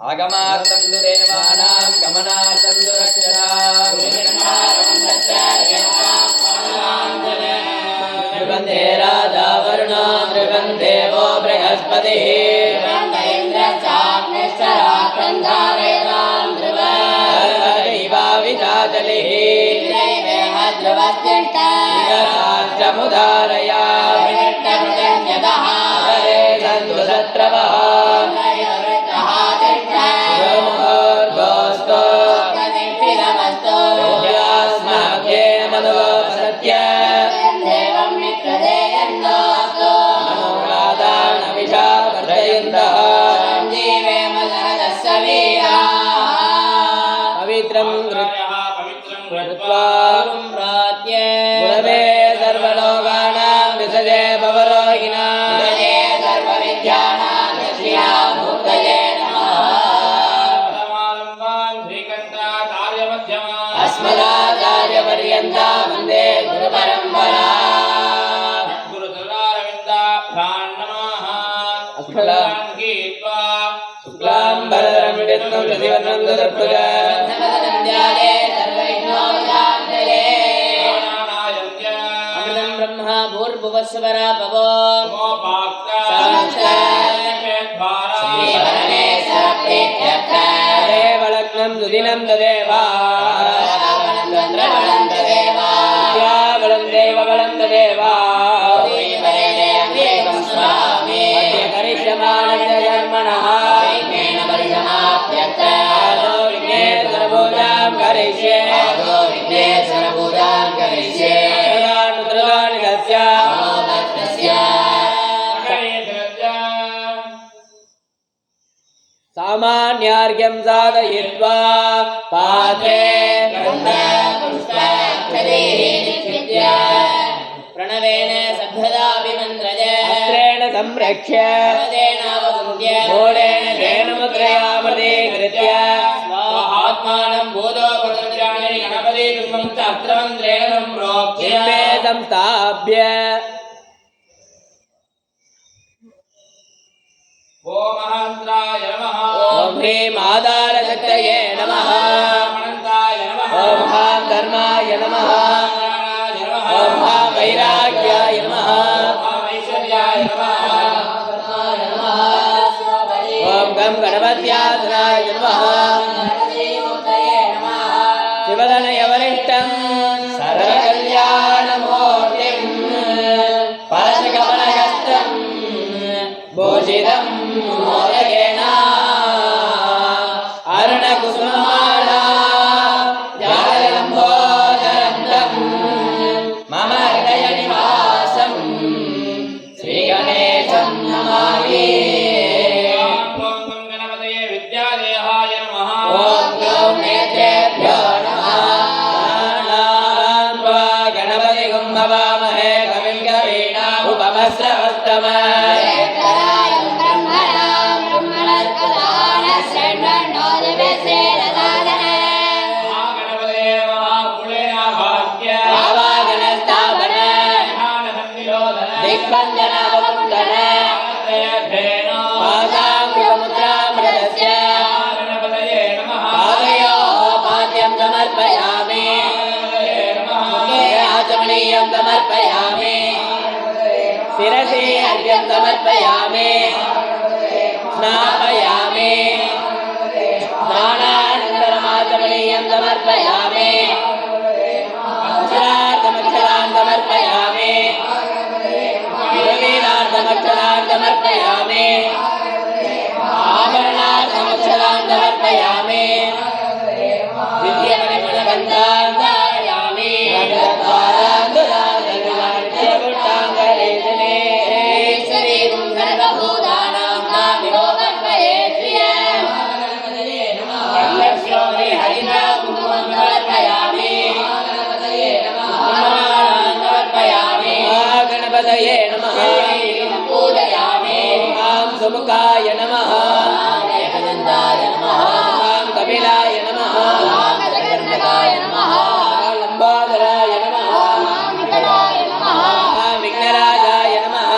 आगमार्थं देवानां गमनार्थं रक्षणां वन्दे राजा वरुणो देवो बृहस्पतिः ध्रुवमुदारया पवित्रं गुरवे सर्वलोकानां विषये भवरोहिणां अस्मदाचार्यपर्यन्ता वन्दे गुरुपरम्परा शुक्लाम्बरधरं विष्णुं शशिवर्णं चतुर्भुजं अमृतं ब्रह्मा भूर्भुवस्वरा भवो देवलग्नं सुदिनं तदेवा बलं देवबलं तदेवा करिष्यमाणस्य कर्मणः सर्वपूजां करिष्ये सामान्यार्घ्यं साधयित्वा पात्रे प्रणवेन सभ्यदाभिमन्त्रय अस्त्रेण संरक्ष्य मूलेन धेनुमुद्रयामृतीकृत्य स्वाहात्मानं भूतोपदर्जानि गणपति बिम्बं शास्त्रमन्त्रेण सम्प्रोक्ष्य संस्थाप्य ओम महन्त्राय नमः ओम ह्रीं आधारशक्तये नमः ओम हां धर्माय नमः ओम हां वैराग्याय नमः ऐश्वर्याय नमः ओम गं गणपत्यासनाय नमः शिवधनयवरिष्ठं सर्वकल्याणमूर्तिं परशकमलहस्तं भूषितं मोदकेन अरुणकुसुममाला जालम्बोदरं मम हृदयनिवासं श्रीगणेशं नमामि ॐ गणपतये विद्यादेहाय नमः ॐ गौं नेत्रेभ्यो नमः गणपतिं भवामहे कविं कवीनामुपमश्रवस्तमः समर्पयामि शिरसि अर्घ्यं समर्पयामि स्नापयामि स्नानानन्तरमाचमनीयं समर्पयामि अक्षरार्थमक्षरान् समर्पयामि विरवीनार्थमक्षरान् समर्पयामि आभरणार्थमक्षरान् समर्पयामि विद्यमणिमणगन्धान् धारयामि गणपतये नमः पूजयामि ॐ सुमुखाय नमः ॐ कपिलाय नमः लंबोदराय नमः विघ्नराजाय नमः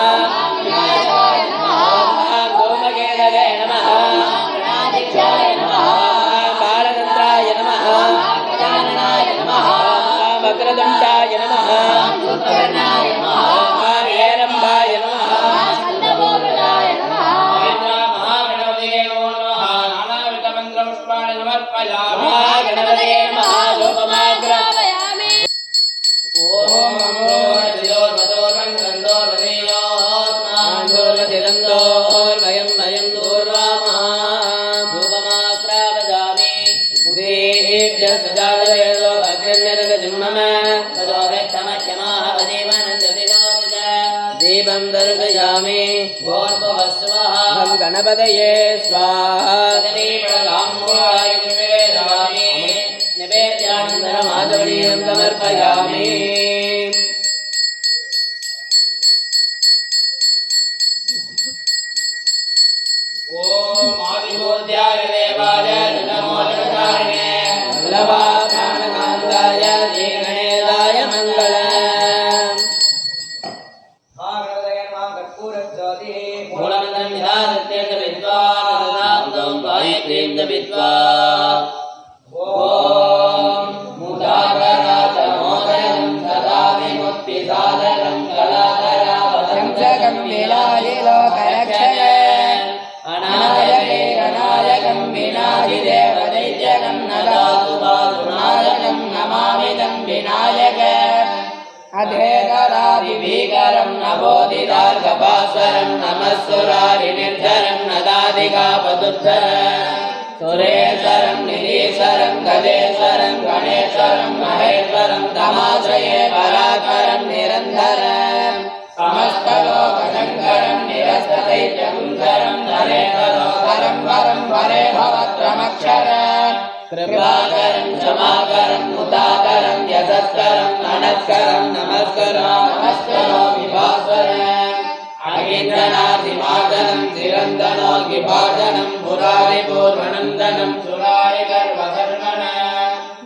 धूमकेतवे नमः वक्रतुण्डाय नमः सूत्रकर्णाय नमः हेरम्बाय नमः स्कन्दपूर्वजाय नमः महागणपतये नमो नमः नानाविधमन्त्रपुष्पाणि समर्पयामि महागणपतये नमः धूपमाग्रापयामि ॐ वयं दूर्वामः धूपमाग्रापयामि उदेभ्यः सजातवेदो अग्निर्नरकजिह्मम ततो वेत्तमध्यमावदेवानन्दविनोद दीपं दर्शयामि भूर्भुवस्वः गणपतये स्वाहा निवेद्यानन्तरमाचमनीयं समर्पयामि आदिबोध्याय देवाय नमोदकारिणे वल्लभाप्राणकान्ताय श्रीगणेशाय मङ्गलम् मूलमन्त्रं विधासत्यं च विद्वा तदाब्दं गायत्रीं च विद्वा ॐ मुदाकराच मोदयं सदा विमुक्तिसाधकं कलाधरावतं शंसकं विलायिलोकरक्षय अनायकैरनायकं विनाशिदेवदैत्यकं नदातु पातुनायकं नमामिदं विनायक अधेतरादिभीकरं नभोदितार्कभास्वरं नमस्सुरारिनिर्धरं नदादिकापदुद्धरं सुरेश्वरं निरीश्वरं गजेश्वरं गणेश्वरं महेश्वरं तमाश्रये परात्परं निरन्तरं समस्तलोकशङ्करं निरस्तदैत्यकुन्दरं नरेतरोधरं वरं वरे भवत्रमक्षरं कृपाकरं क्षमाकरं मुदाकरं यशस्करं नमस्करं नमस्करो विभास्वरम् अगिन्दनादिमादनं तिरन्दनो विभाजनं पुरारिपूर्वनन्दनं सुरारिगर्वधर्मणं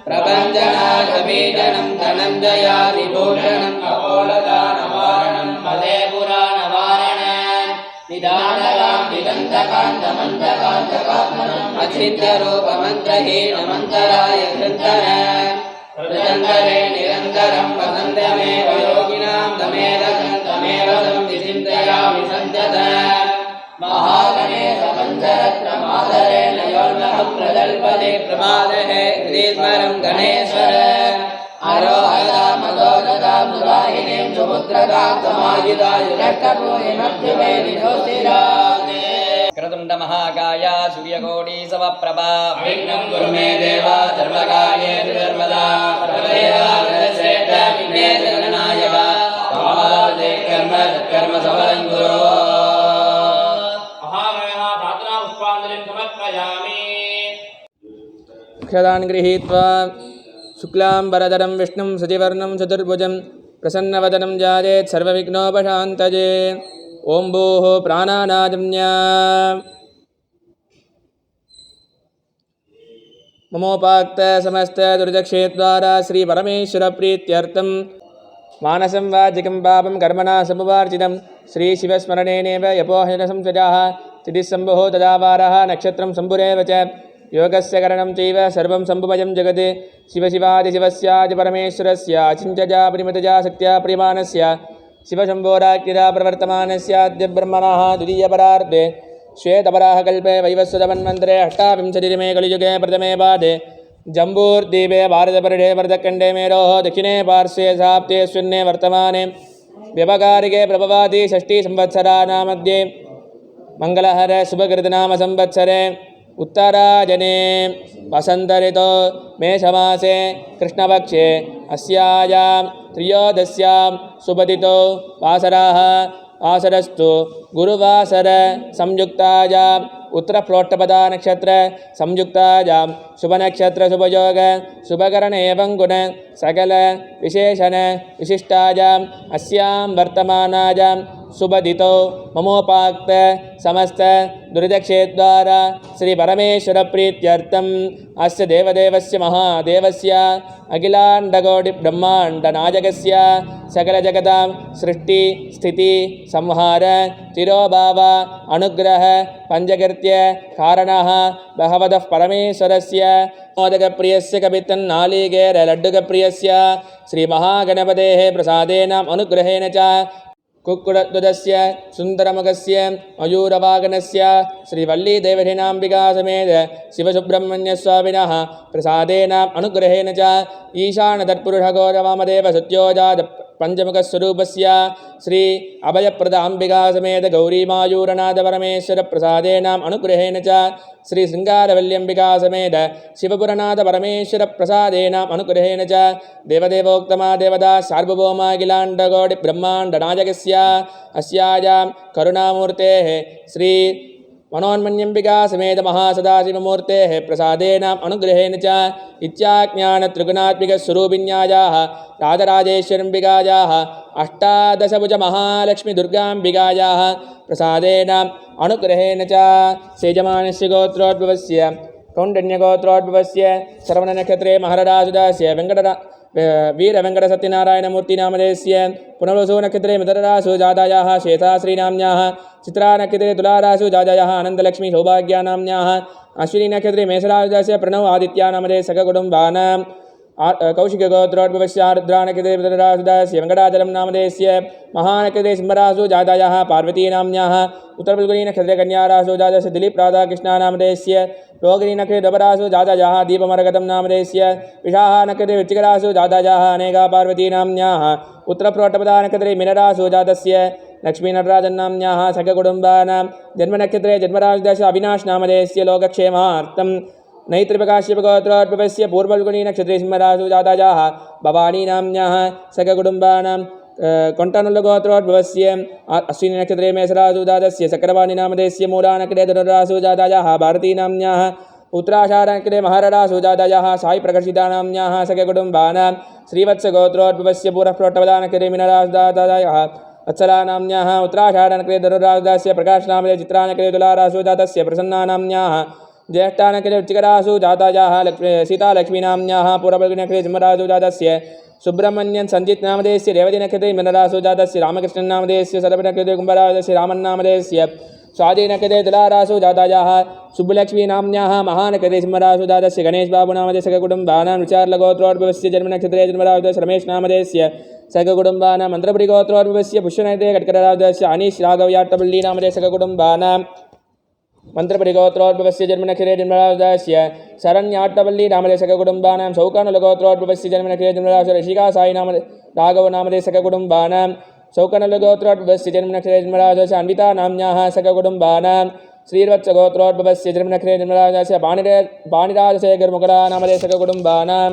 प्रपञ्चनाथबीजनं धनञ्जयादिभूषणं कपोलदानवारणं मदे पुराणवारणं निदानकां दिगन्तकान्तमन्तकान्तकात्मनम् अचिन्त्यरूपमन्त्रहीनमन्तराय कृन्तनं हृदन्तरे निरन्तरं वसन्तमेव योगिनां तमेव विचिन्तयामि सन्ततं महागणेश पञ्चरत्नमादरेण योर्नः प्रजल्पते प्रमादहे हृदीस्मरं गणेश्वर आरोहदा मदोददा मुदाहिनीं सुपुत्रदां समायुधायुरष्टभूरिमभ्युमेदिनोऽस्तिराते क्रतुण्ड महाकाय सूर्यकोटि समप्रभा विघ्नं कुरु मे देव सर्वकार्ये सर्वदा सर्वदेवाश्रेष्ठ विघ्नेश गणनायक कामादे कर्म सत्कर्म सफलं कुरु महागणः प्रार्थना पुष्पाञ्जलिं समर्पयामि क्षदान् गृहीत्वा शुक्लाम्बरधरं विष्णुं शशिवर्णं चतुर्भुजं प्रसन्नवदनं जायेत् सर्वविघ्नोपशान्तये ॐ भूः प्राणानाजन्या ममोपाक्तसमस्तदुर्दक्षेद्वारा श्रीपरमेश्वरप्रीत्यर्थं मानसं वाचिकं पापं कर्मणा समुपार्जितं श्रीशिवस्मरणेनेव यपोहनसंसजाः तिथिस्सम्भुः तदावारः नक्षत्रं सम्भुरेव च योगस्य करणं चैव सर्वं सम्भुमयं जगत् शिवशिवादिशिवस्यादिपरमेश्वरस्य अचिन्त्यजा परिमितजा शक्त्या प्रियमाणस्य शिवशम्भोराज्ञा प्रवर्तमानस्याद्य ब्रह्मणः द्वितीयपरार्धे श्वेतपराहकल्पे वैवस्वतमन्वन्तरे अष्टाविंशतितमे कलियुगे प्रथमे पादे जम्बूर्द्वीपे भारतपर्षे भरतखण्डे मेरोः दक्षिणे पार्श्वे साप्तेऽस्मिन्ने वर्तमाने व्यवकारिके प्रभवादि षष्ठीसंवत्सराणामध्ये मङ्गलहर शुभकृतनाम संवत्सरे उत्तरायणे वसन्तऋतो मेषमासे कृष्णपक्षे अस्यायां त्रयोदश्यां शुभतिथौ वासराः वासरस्तु गुरुवासर संयुक्तायाम् उत्तरप्लोट्टपदा नक्षत्र संयुक्तायां शुभनक्षत्र शुभयोग शुभकरण एवं गुण सकल विशेषण विशिष्टायाम् अस्यां वर्तमानायां शुभदितौ ममोपाक्त समस्त दुरितक्षेद्वारा श्री परमेश्वर प्रीत्यर्थम् अस्य देवदेवस्य महादेवस्य अखिलाण्डकोटि ब्रह्माण्ड नायकस्य सकल जगतां सृष्टि स्थिति संहार तिरोभाव अनुग्रह पंचकृत्य कारणः भगवतः परमेश्वरस्य मोदकप्रियस्य कपितन् नालिकेर लड्डुकप्रियस्य श्रीमहागणपतिर्यस्य श्रीमहागणपतेः प्रसादेनाम् अनुग्रहेण च कुक्कुटध्वजस्य सुन्दरमुखस्य मयूरवागनस्य श्रीवल्लीदेवहिनाम्बिका समेत शिवसुब्रह्मण्यस्वामिनः प्रसादेनाम् अनुग्रहेण च ईशानतत्पुरुषगौरवामदेव सत्योजात पञ्चमुखस्वरूपस्य श्री अभयप्रद अम्बिका समेत गौरीमायूरनाथपरमेश्वर प्रसादेनाम् अनुग्रहेण च श्री शृङ्गारवल्यम्बिका समेत शिवपुरनाथपरमेश्वर प्रसादेनाम् अनुग्रहेण च देवदेवोक्तमा देवता सार्वभौमाखिलाण्डकोटि ब्रह्माण्डनायकस्य अस्यायां करुणामूर्तेः श्री मनोन्मन्यम्बिका समेत महासदाशिवमूर्तेः प्रसादेनाम् अनुग्रहेण च इत्याज्ञानत्रिगुणात्मिकस्वरूपिण्यायाः राजराजेश्वरम्बिकायाः अष्टादशभुज महालक्ष्मीदुर्गाम्बिकायाः प्रसादेनाम् अनुग्रहेण च सेजमानस्य गोत्रोद्भवस्य कौण्डिन्यगोत्रोद्भवस्य श्रवणनक्षत्रे महररासुदास्य वीरवेङ्कटसत्यनारायणमूर्तिनामधेयस्य पुनर्वसु नक्षत्रे मित्ररासु जातायाः श्वेताश्रीनाम्न्याः चित्रानक्षत्रे तुलारासु जातायाः अनन्तलक्ष्मी सौभाग्यानाम्न्याः अश्विनीनक्षत्रे मेषरासुदास्य प्रणव आदित्यानामधेय सककुटुम्बानां कौशिकगोत्रोद्भवस्य रुद्रानक्षत्रे मित्ररासुदास्य वेङ्कटाचलं नामधेयस्य महानक्षत्रे सिंहरासु जातायाः पार्वतीनाम्न्याः उत्तरफल्गुनीनक्षत्रे कन्यारासु जातस्य दिलीप राधाकृष्णानामधेयस्य रोगिणीनक्षत्रे डबरासु जातायाः दीपमरगतं नामधेयस्य विशाखानक्षत्रे वृश्चिकरासु जातायाः अनेका पार्वतीनाम्न्याः उत्तरप्रोट्टपदानक्षत्रे मीनरासु जातस्य लक्ष्मीनटराजन्नाम्न्याः सककुटुम्बानां जन्मनक्षत्रे जन्मरासुदास्य अविनाशनामधेयस्य लोकक्षेमार्थं नैत्रिपकाश्यपगोत्रोद्भवस्य पूर्वफल्गुनीनक्षत्रे सिंहरासु जातायाः भवानीनाम्न्याः सककुटुम्बानां कोण्टनुल्लगोत्रोद्भवस्य अश्विनीनक्षत्रे मेषरासु जातस्य चक्रवाणीनामधेयस्य मूलानक्षत्रे धनुरासु जातायाः भारतीनाम्न्याः उत्तराषाढनक्षत्रे महररासु जातायाः साईप्रकर्षितानाम्न्याः सककुटुम्बानां श्रीवत्सगोत्रोद्भवस्य पूर्वप्रोट्टपदानक्षत्रे मीनरासु जातायाः वत्सलानाम्न्याः उत्तराषाढनक्षत्रे धनुरासुदास्य प्रकाशनामधेय चित्रानक्षत्रे तुलारासु जातस्य प्रसन्नानाम्न्याः ज्येष्ठानक्षत्रे वृश्चिकरासु जातायाः सीतालक्ष्मीनाम्न्याः पूर्वफल्गुनक्षत्रे सिंहरासु जातस्य सुब्रह्मण्यन संजित नामधेयस्य रेवतीनक्षत्रे मीनरासु जातस्य रामकृष्णन नामधेयस्य सर्वनक्षत्रे कुम्भरासुदास्य रामन्नामधेयस्य स्वाधीनक्षत्रे तुलारासु जातायाः सुब्बलक्ष्मीनाम्न्याः महानक्षत्रे सिंहरासु जातस्य गणेशबाबुनामधेयस्य सककुटुम्बानां विचारलगोत्रोद्भवस्य जन्मनक्षत्रे जन्मरासुदास्य रमेशनामधेयस्य सककुटुम्बानां मन्त्रपुरिगोत्रोद्भवस्य पुष्यनक्षत्रे कटकरासुदास्य अनीश राघवयाट्टपल्लीनामधेयस्य सककुटुम्बानां मन्त्रपुरिगोत्रोद्भवस्य जन्मनक्षत्रे जन्मरासुदास्य शरण्याट्टपल्लीनामधेयस्य सककुटुम्बानां सौकर्णलगोत्रोद्भवस्य जन्मनक्षत्रे जन्मरासुदास्य ऋषिकासायी राघवनामधेयस्य सककुटुम्बानां सौकर्णलगोत्रोद्भवस्य जन्मनक्षत्रे जन्मरासुदास्य अन्वितानाम्न्याः सककुटुम्बानां श्रीवत्सगोत्रोद्भवस्य जन्मनक्षत्रे जन्मरासुदास्य पाणिराजशेखरमुकुलानामधेयस्य सककुटुम्बानां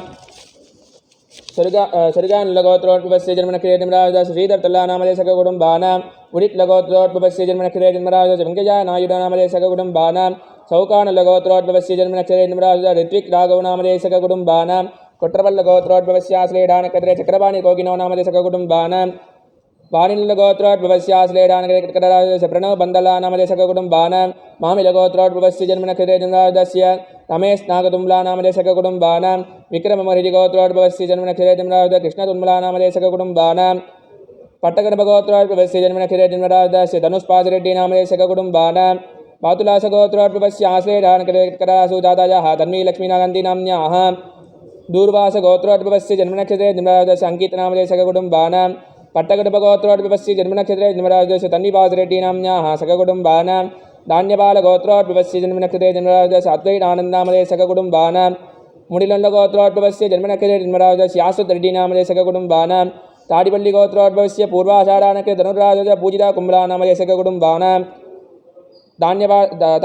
सर्गानुलगोत्रोद्भवस्य जन्मनक्षत्रे जन्मरासुदास्य श्रीधरतल्लानामधेयस्य सककुटुम्बानां उडितलगोत्रोद्भवस्य जन्मनक्षत्रे जन्मरासुदास्य वेङ्कयनायुडनामधेयस्य सककुटुम्बानां सौकानुलगोत्रोद्भवस्य जन्मनक्षत्रे जन्मरासुदास्य ऋत्विक राघवनामधेयस्य सककुटुम्बानां कोट्रपल्लगोत्रोद्भवस्य श्लेषानक्षत्रे चक्रपाणि कोकिनोनामधेयस्य सककुटुम्बानां वाणिनिलगोत्रोद्भवस्य श्लेषानक्षत्रे कटकरासुदास्य प्रणव बन्दलानामधेयस्य सककुटुम्बानां मामिलगोत्रोद्भवस्य जन्मनक्षत्रे जन्मरासुदास्य रमेश नागतुम्लानामधेयस्य सककुटुम्बानां विक्रममोहरिजिगोत्रोद्भवस्य जन्मनक्षत्रे जन्मरासुदास्य कृष्णतुम्लानामधेयस्य सककुटुम्बानां पट्टकनपगोत्रोद्भवस्य जन्मनक्षत्रे जन्मरासुदास्य धनुष्पादिरेड्डिनामधेयस्य सककुटुम्बानां बातुलासगोत्रोद्भवस्य आश्लेषानक्षत्रे कटकरासु जातायाः तन्वीलक्ष्मीनागन्धिनाम्न्याः दूर्वासगोत्रोद्भवस्य जन्मनक्षत्रे जन्मरासुदास्य अंकितनामधेयस्य सककुटुम्बानां पट्टकनपगोत्रोद्भवस्य जन्मनक्षत्रे जन्मरासुदास्य तन्वीपादिरेड्डिनाम्न्याः सककुटुम्बानां धान्यपालगोत्रोद्भवस्य जन्मनक्षत्रे जन्मरासुदास्य अद्वैतानन्दनामधेयस्य सककुटुम्बानां मुडिलल्लगोत्रोद्भवस्य जन्मनक्षत्रे जन्मरासुदास्य यासुतरेड्डिनामधेयस्य सककुटुम्बानां ताडिपल्लिगोत्रोद्भवस्य पूर्वाषाढानक्षत्रे धनुरासुदास्य पूजिता कुम्भलानामधेयस्य सककुटुम्बानां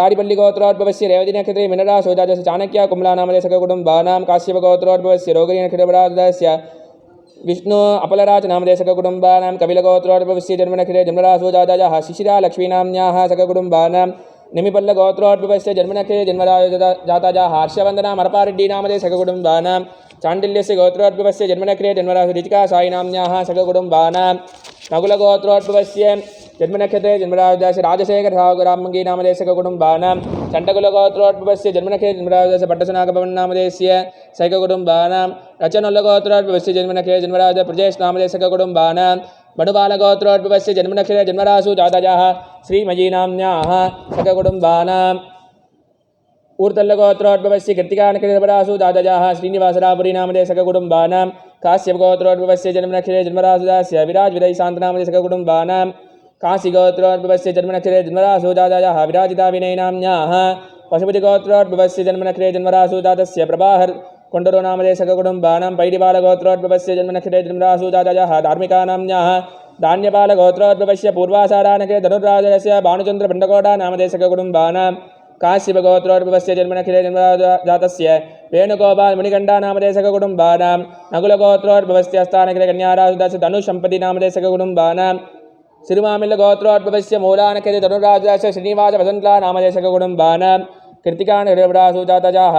ताडिपल्लिगोत्रोद्भवस्य रेवतीनक्षत्रे मीनरासु जातस्य चाणक्या कुम्भलानामधेयस्य सककुटुम्बानां काश्यपगोत्रोद्भवस्य रोगिणीनक्षत्रपरासुदास्य विष्णु अपलराजनामधेयस्य सककुटुम्बानां कपिलगोत्रोद्भवस्य जन्मनक्षत्रे जन्मरासु जातायाः शिशिरा लक्ष्मीनाम्न्याः सककुटुम्बानां निमिपल्लगोत्रोद्भवस्य जन्मनक्षत्रे जन्मरासु जातायाः हर्षवन्दना मरपारेड्डिनामधेयस्य सककुटुम्बानां चाण्डिल्यस्य गोत्रोद्भवस्य जन्मनक्षत्रे जन्मरासु ऋचिकासायिनाम्न्याः सककुटुम्बानां नकुलगोत्रोद्भवस्य जन्मनक्षत्रे जन्मरासुदास्य राजशेखररामङ्गीनामधेयस्य सककुटुम्बानां चण्डकुलगोत्रोद्भवस्य जन्मनक्षत्रे जन्मरासुदास्य भट्टसनागभवन्नामधेयस्य सककुटुम्बानां रचनोल्लगोत्रोद्भवस्य जन्मनक्षत्रे जन्मरासुदास्य प्रजेशनामधेयस्य सककुटुम्बानां बडुबालगोत्रोद्भवस्य जन्मनक्षत्रे जन्मरासु जातायाः श्रीमयीनाम्न्याः सककुटुम्बानां ऊर्तल्लगोत्रोद्भवस्य कृत्तिकानखिलपरासु दादजाः श्रीनिवासरापुरी नामधेय सककुटुम्बानां काश्यपगोत्रोद्भवस्य जन्मनक्षत्रे जन्मरासुदास्य विराजविदयशान्तनामधेय सककुटुम्बानां काशीगोत्रोद्भवस्य जन्मनक्षत्रे जन्मरासु दादजाः विराजिता विनयनाम्न्याः पशुपतिगोत्रोद्भवस्य जन्मनक्षत्रे जन्मरासु दातस्य प्रभाहर कोण्डरो नामधेय सककुटुम्बानां पैडिपालगोत्रोद्भवस्य जन्मनक्षत्रे जन्मरासु दादजाः धार्मिकानाम्न्याः धान्यपालगोत्रोद्भवस्य पूर्वासारानक्षत्रे धनुर्राजस्य भानुचन्द्रभण्डकोटा नामधेय सककुटुम्बानां काश्यपगोत्रोद्भवस्य जन्मनक्षत्रे जन्मजातस्य वेणुगोपाल मुनिकण्ठा नामधेय सककुटुम्बानां नकुलगोत्रोद्भवस्य हस्तानक्षत्रे कन्यारासुदास्य धनुषम्पति नामधेय सककुटुम्बानां सिरुमामिल्लगोत्रोद्भवस्य मूलानक्षत्रे धनुर्राजस्य श्रीनिवास वसन्तला नामधेय सककुटुम्बानां कृत्तिकानखिलपरासु दातजाः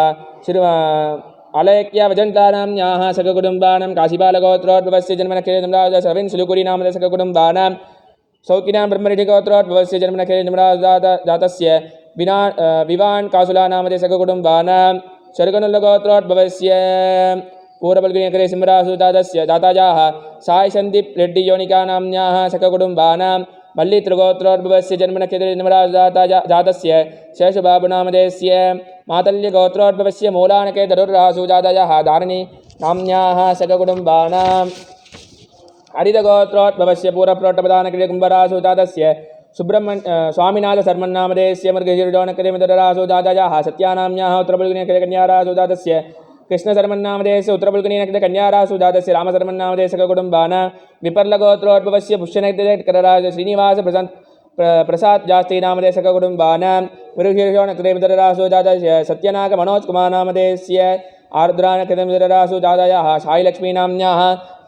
अलैक्या वजन्तानाम्न्याः सककुटुम्बानां काशीपालगोत्रोद्भवस्य जन्मनक्षत्रे जन्मराजस्य रविन् सुलुकुरी नामधेय सककुटुम्बानां सौकिनां ब्रह्मऋषिगोत्रोद्भवस्य जन्मनक्षत्रे जन्मराजस्य विवान् कासुला नामधेय सककुटुम्बानां शर्गनुल्लगोत्रोद्भवस्य पूर्वबल्गिनगरे सिंहरासु दाताजाः साई सन्दीप रेड्डी योनिका नाम्न्याः सककुटुम्बानां मल्लितृगोत्रोद्भवस्य जन्मनक्षत्रे जन्मराजजातस्य शेषबाबु नामधेयस्य मातल्यगोत्रोद्भवस्य मूलानके धनुर्रासु दातजाः धारिणी नाम्न्याः सककुटुम्बानां हरितगोत्रोद्भवस्य पूर्वप्रोट्टपदानकृते कुम्भरासु दातस्य स्वामिनाथ शर्मन्नामधेयस्य मृगशीर्षोणकृते मित्ररासु दातजाः सत्यानाम्न्याः उत्तरबल्गिनकृते कन्यारासु दातस्य कृष्णशर्मन्नामधेयस्य उत्तरबल्गिनकृते कन्यारासु दातस्य रामशर्मन्नामधेय सककुटुम्बानां विपर्लगोत्रोद्भवस्य पुष्यनकृते श्रीनिवास प्रसाद जास्ती नामधेय सककुटुम्बानां मृगशीर्षोणकृते मित्ररासु दातस्य सत्यनाग मनोज कुमार नामधेयस्य आर्द्रानकृते मित्ररासु दातजाः साईलक्ष्मी नाम्न्याः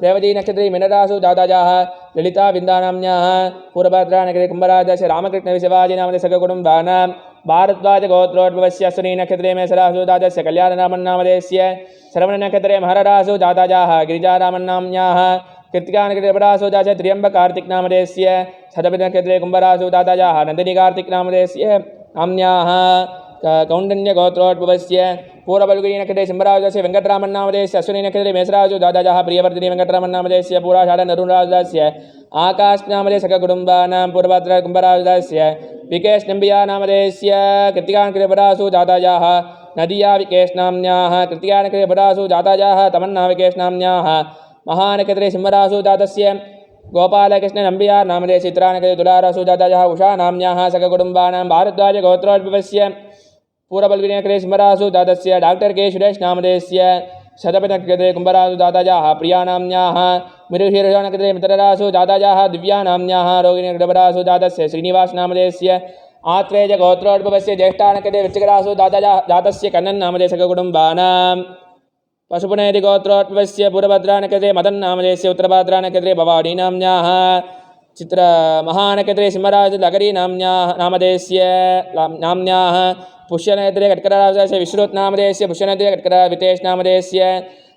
रेवती नक्षत्रे मिनरासु दातजाः ललिता विन्दानाम्न्याः पूर्वभद्रानगरे कुम्भराजस्य रामकृष्ण शिवाजी नामधेय सककुटुम्बानां भारद्वाज गोत्रोद्भवस्य अश्विनी नक्षत्रे मेषरासु दातस्य कल्याणरामन्नामधेयस्य श्रवणनक्षत्रे महररासु दातजाः गिरिजारामन्नाम्न्याः कृत्तिकानखिलपरासु दातस्य त्र्यम्बकार्तिक नामधेयस्य शतभिनक्षत्रे कुम्भरासु दातजाः नन्दिनी कार्तिक नामधेयस्य नाम्न्याः कौण्डन्यगोत्रोद्भवस्य पूर्वबल्गिनक्षत्रे सिंहराजस्य वेङ्कटरामन्नामधेयस्य अश्विनी नक्षत्रे मेषरासु दातजाः प्रियवर्धिनी वेङ्कटरामन्नामधेयस्य पूर्वाषाढ नरुराजस्य आकाशनामधेय सककुटुम्बानां पूर्वभद्रा कुम्भराजस्य विकेश नम्बिया नामधेयस्य कृत्तिकानखिलपरासु दातजाः नदिया विकेश नाम्न्याः कृत्तिकानखिलपरासु दातजाः तमन्ना विकेश नाम्न्याः महानक्षत्रे सिंहरासु दातस्य गोपालकृष्ण नम्बिया नामधेय चित्रानक्षत्रे तुलारासु दातजाः उषा नाम्न्याः सककुटुम्बानां भारद्वाज गोत्रोद्भवस्य पूर्वबल्गिनक्षत्रे सिंहरासु दातस्य डॉक्टर के सुरेश नामधेयस्य शतभिनक्षत्रे कुम्भरासु दातजाः प्रिया नाम्न्याः मृगशीर्षोणक्षत्रे मित्ररासु दातजाः दिव्या नाम्न्याः रोगिणीकृतपरासु दातस्य श्रीनिवास नामधेयस्य आत्रेय गोत्रोद्भवस्य ज्येष्ठानक्षत्रे वृश्चिकरासु दातस्य कन्नन् नामधेय सककुटुम्बानां पशुपुनेति गोत्रोद्भवस्य पूर्वभद्रानक्षत्रे मदन् नामधेयस्य उत्तरभद्रानक्षत्रे भवानी नाम्न्याः चित्र महानक्षत्रे सिंहराज लगरी नामधेयस्य नाम्न्याः पुष्यनक्षत्रे कटकराजस्य विश्रुत नामधेयस्य पुष्यनक्षत्रे कटकरा वितेश नामधेयस्य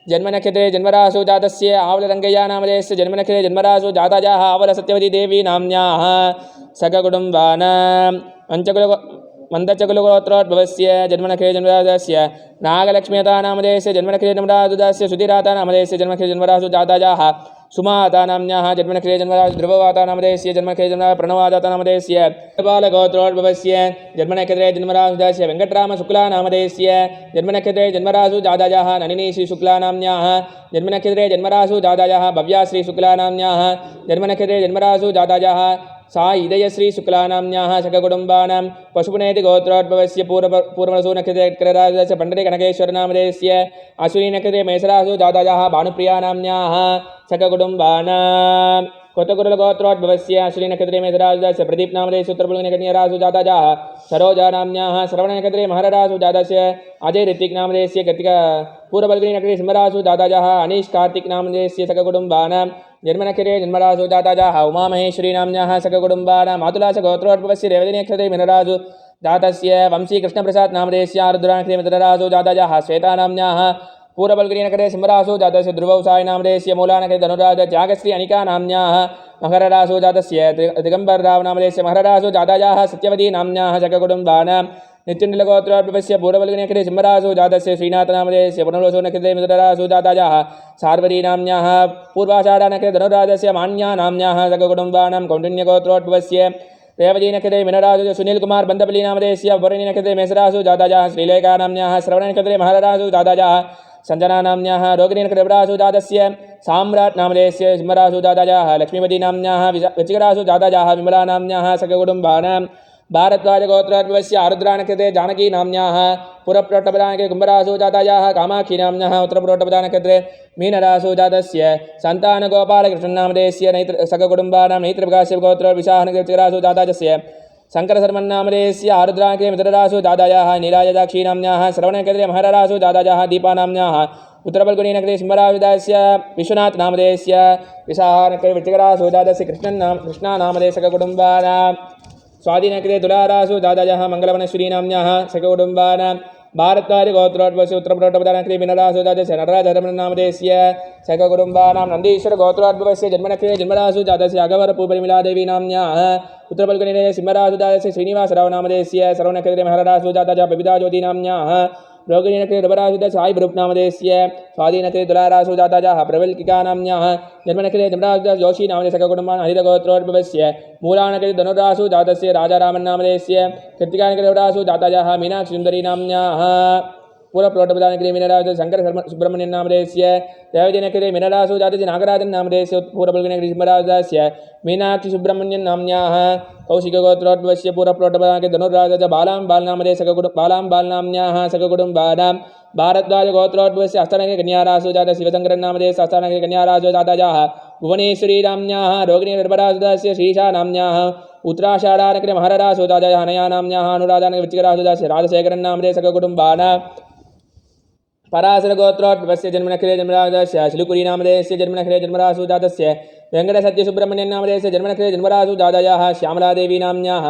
जन्मनक्षत्रे जन्मरासु जातस्य आवलरङ्गय्या नामधेयस्य जन्मनक्षत्रे जन्मरासु जातजाः आवल सत्यवती देवी नाम्न्याः सककुटुम्बानां मन्दचकुलगोत्रोद्भवस्य जन्मनक्षत्रे जन्मराजस्य नागलक्ष्म्यता नामधेयस्य जन्मनक्षत्रे जन्मराजुदास्य सुधीराता नामधेयस्य जन्मनक्षत्रे जन्मरासु जातजाः सुमाता नाम्न्याः जन्मनक्षत्रे जन्मरासु ध्रुववाता नामधेयस्य जन्मनक्षत्रे जन्मरासु प्रणवादाता नामधेयस्य गोत्रोद्भवस्य जन्मनक्षत्रे जन्मराजुदास्य वेङ्कटरामशुक्ला नामधेयस्य जन्मनक्षत्रे जन्मरासु जातजाः नलिनी श्रीशुक्ला नाम्न्याः जन्मनक्षत्रे जन्मरासु जातजाः भव्या श्रीशुक्ला नाम्न्याः जन्मनक्षत्रे जन्मरासु जातजाः सा इदयश्री शुक्लानाम्न्याः सककुटुम्बानां पशुपुनेति गोत्रोद्भवस्य पूर्वसु नक्षत्रे पण्डिते कनकेश्वर नामधेयस्य अश्विनी नक्षत्रे मेषरासु दातजाः भानुप्रिया नाम्न्याः सककुटुम्बानां कोत्तकुरुलगोत्रोद्भवस्य अश्विनी नक्षत्रे मेषरासु प्रदीप नामधेयस्य उत्तरबल्गिनकन्यारासु दातजाः सरोजा नाम्न्याः श्रवणनक्षत्रे महररासु दातस्य अजय ऋत्विक नामधेयस्य कृत्तिका पूर्वबल्गिनक्षत्रे सिंहरासु दातजाः अनीश कार्तिक नामधेयस्य सककुटुम्बानां जन्मनक्षत्रे जन्मरासु दातजाः उमामहेश्वरी नाम्न्याः सककुटुम्बानां मातुलास गोत्रोद्भवस्य रेवतीनक्षत्रे मिनरासु दातस्य वंशी कृष्णप्रसाद नामधेयस्य आरुद्रानक्षत्रे मित्ररासु दातजाः श्वेता नाम्न्याः पूर्वबल्गिनक्षत्रे सिंहरासु दातस्य ध्रुवौ साई नामधेयस्य मूलानक्षत्रे धनुराज त्यागश्री अनिका नाम्न्याः महररासु दातस्य दिगम्बरराव नामधेयस्य महररासु दातजाः सत्यवती नाम्न्याः सककुटुम्बानां नित्यनिलगोत्रोद्भवस्य पूर्वबल्गिनक्षत्रे सिंहरासु जातस्य श्रीनाथ नामधेयस्य पुनर्वसु नक्षत्रे मित्ररासु दातजाः सार्वरी नाम्न्याः पूर्वाषाढनक्षत्रे धनुराजस्य मान्या नाम्न्याः सककुटुम्बानां कौण्डिन्यगोत्रोद्भवस्य रेवती नक्षत्रे मीनराशु सुनील कुमार बंदपल्ली नामधेयस्य भरणी नक्षत्रे मेषराशु जाताजाः श्रीलेखा नाम्न्याः श्रवण नक्षत्रे महाराजु जाताजाः संजना नाम्न्याः रोगिणी नक्षत्रराशु जातस्य साम्राट नामधेयस्य सिंहराशु जाताजाः लक्ष्मीपति नाम्न्याः वृश्चिकराशु जाताजाः विमला नाम्न्याः सककुटुम्बानां भारद्वाजगोत्रोद्भवस्य आरुद्रा नक्षत्रे जानकी नाम्न्याः पुरप्रोट्टपदानके कुम्भराशु जातायाः कामाक्षी नाम्न्याः उत्तरपुरोट्टपदानक्षत्रे मीनराशु जातस्य सन्तानगोपालकृष्णनामधेयस्य सककुटुम्बानां नैत्रप्रकाश्य गोत्रोद्विशाहनकृतिकराशु जाताजस्य शङ्करशर्मन्नामधेयस्य आरुद्रानके मित्रराशु जातायाः नीलायदाक्षी नाम्न्याः श्रवणनक्षत्रे महरराशु जातायाः दीपा नाम्न्याः उत्तरफल्गुनी नगरे सिंहराशुदास्य विश्वनाथ नामधेयस्य विशाहनक्षत्रे वृश्चिकराशु जातस्य कृष्णा नामधेय सककुटुम्बानां स्वाधीनकृते तुलाराशु दादाजः मंगलवनश्री नाम्न्याः सककुटुम्बानां भारद्वाजगोत्रोद्भवस्य उत्तरपुरोट्टपदानकृते मीनराशु जातस्य नटराजधर्मनामधेयस्य सककुटुम्बानां नन्दीश्वर गोत्रोद्भवस्य जन्मनक्षत्रे जन्मराशु जातस्य अगवरपूपरिमिलादेवी नाम्न्याः उत्तरफल्गुनी सिंहराशु जातस्य श्रीनिवासराव नामधेयस्य सर्वनक्षत्रे महरराशु जातस्य बबिता ज्योति नाम्न्याः रोगिणी नक्षत्रे रवराशुदास साईभ्रूप नामधेयस्य स्वाधीनक्षत्रे तुलाराशु जाताजाः प्रवल्किका नाम्न्याः जन्मनक्षत्रे जमराशुदास जोशी नामधेय सककुटुम्बानां हरितगोत्रोद्भवस्य मूलानक्षत्रे धनुराशु जातस्य राजारामन् नामधेयस्य कृत्तिकानक्षत्रे रवराशु जाताजाः मीनाक्षी सुन्दरी नाम्न्याः पूर्वप्रोट्टपदानकृते मीनराशु शङ्कर सुब्रह्मण्यन् नामधेयस्य रेवती नक्षत्रे मीनराशु जातस्य नागराजन् नामधेयस्य पूर्वफल्गुनी सिंहराशुदास्य मीनाक्षी सुब्रह्मण्यन् नाम्न्याः कौशिकगोत्रोद्भवस्य पूर्वप्रोट्टपदानकृते धनुर्राजस्य बालां बालनामधेय बालां बालनाम्न्याः सककुटुम्बानां भारद्वाजगोत्रोद्भवस्य हस्तनगरे कन्याराशु जातस्य शिवशङ्करन् नामधेयस्य हस्तनगरे कन्याराशु जाताजाः भुवनेश्वरी नाम्न्याः रोगिणी नर्मराशुदास्य श्रीशा नाम्न्याः उत्तराषाढानगरे महरराशु जातायाः अनया नाम्न्याः अनुराधानगरे वृश्चिकराशुदास्य राजशेखरन् नामधेय सककुटुम्बानां पराशरगोत्रोद्भवस्य जन्मनक्षत्रे जन्मराशुदास्य शिलुकुरी नामधेयस्य जन्मनक्षत्रे जन्मराशु जातस्य वेङ्कटसत्यसुब्रह्मण्यन् नामधेयस्य जन्मनक्षत्रे जन्मराशु जातायाः श्यामलादेवी नाम्न्याः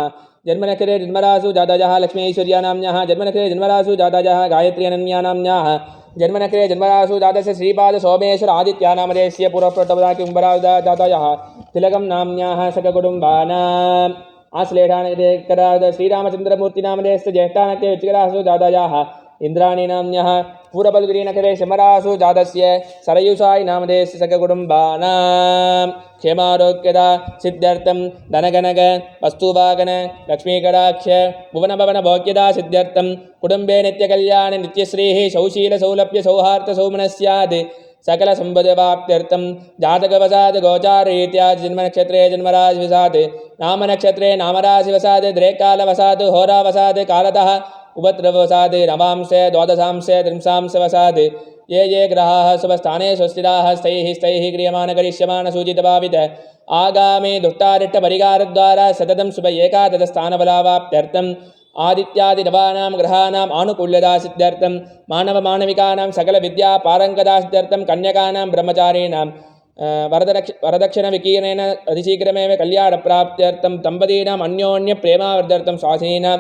जन्मनक्षत्रे जन्मराशु जातायाः लक्ष्मी ऐश्वर्या नाम्न्याः जन्मनक्षत्रे जन्मराशु जातायाः गायत्री अनन्या नाम्न्याः जन्मनक्षत्रे जन्मराशु जातस्य श्रीपाद सोमेश्वर आदित्या नामधेयस्य पूर्वप्रोट्टपदानकृते कुम्भराशु जातायाः तिलकं नाम्न्याः सककुटुम्बानाम् आश्लेषानक्षत्रे श्रीरामचन्द्रमूर्ति नामधेयस्य ज्येष्ठानक्षत्रे वृश्चिकराशु जातायाः इंद्राणी नाम्न्यः पूर्वफल्गुनी नक्षत्रे सिंहराशु जातस्य सरयुसाई नामधेयस्य सककुटुम्बानां क्षेमारोग्यदा सिद्ध्यर्थं धनगणक वस्तुवागन लक्ष्मीकटाक्ष भुवनभवन भोग्यदा सिद्ध्यर्थं कुटुम्बे नित्यकल्याण नित्यश्रीः सौशील सौलभ्य सौहार्द सौमनस्यात् सकल संपदवाप्त्यर्थं जातकवशात् गोचाररीत्या जन्मनक्षत्रे जन्मराशिवशात् नामनक्षत्रे नामराशिवशात् द्रेकालवशात् होरावशात् कालतः उपद्रववशात् नवांशे द्वादशांशे त्रिंशांशवशात् ये ग्रहाः शुभस्थाने स्वस्थिताः स्थैः क्रियमाणकरिष्यमाणसूचितभावित आगामी दुष्टारिष्टपरिकारद्वारा सततं शुभ एकादशस्थानबलावाप्त्यर्थम् आदित्यादिनवानां ग्रहाणाम् आनुकूल्यता सिद्ध्यर्थं मानवमानविकानां सकलविद्यापारङ्गता सिद्ध्यर्थं कन्यकानां ब्रह्मचारीणां वरदक्षिणविकीर्णेन अतिशीघ्रमेव कल्याणप्राप्त्यर्थं दम्पतीनाम् अन्योन्यप्रेमावर्धर्थं स्वासिनीनां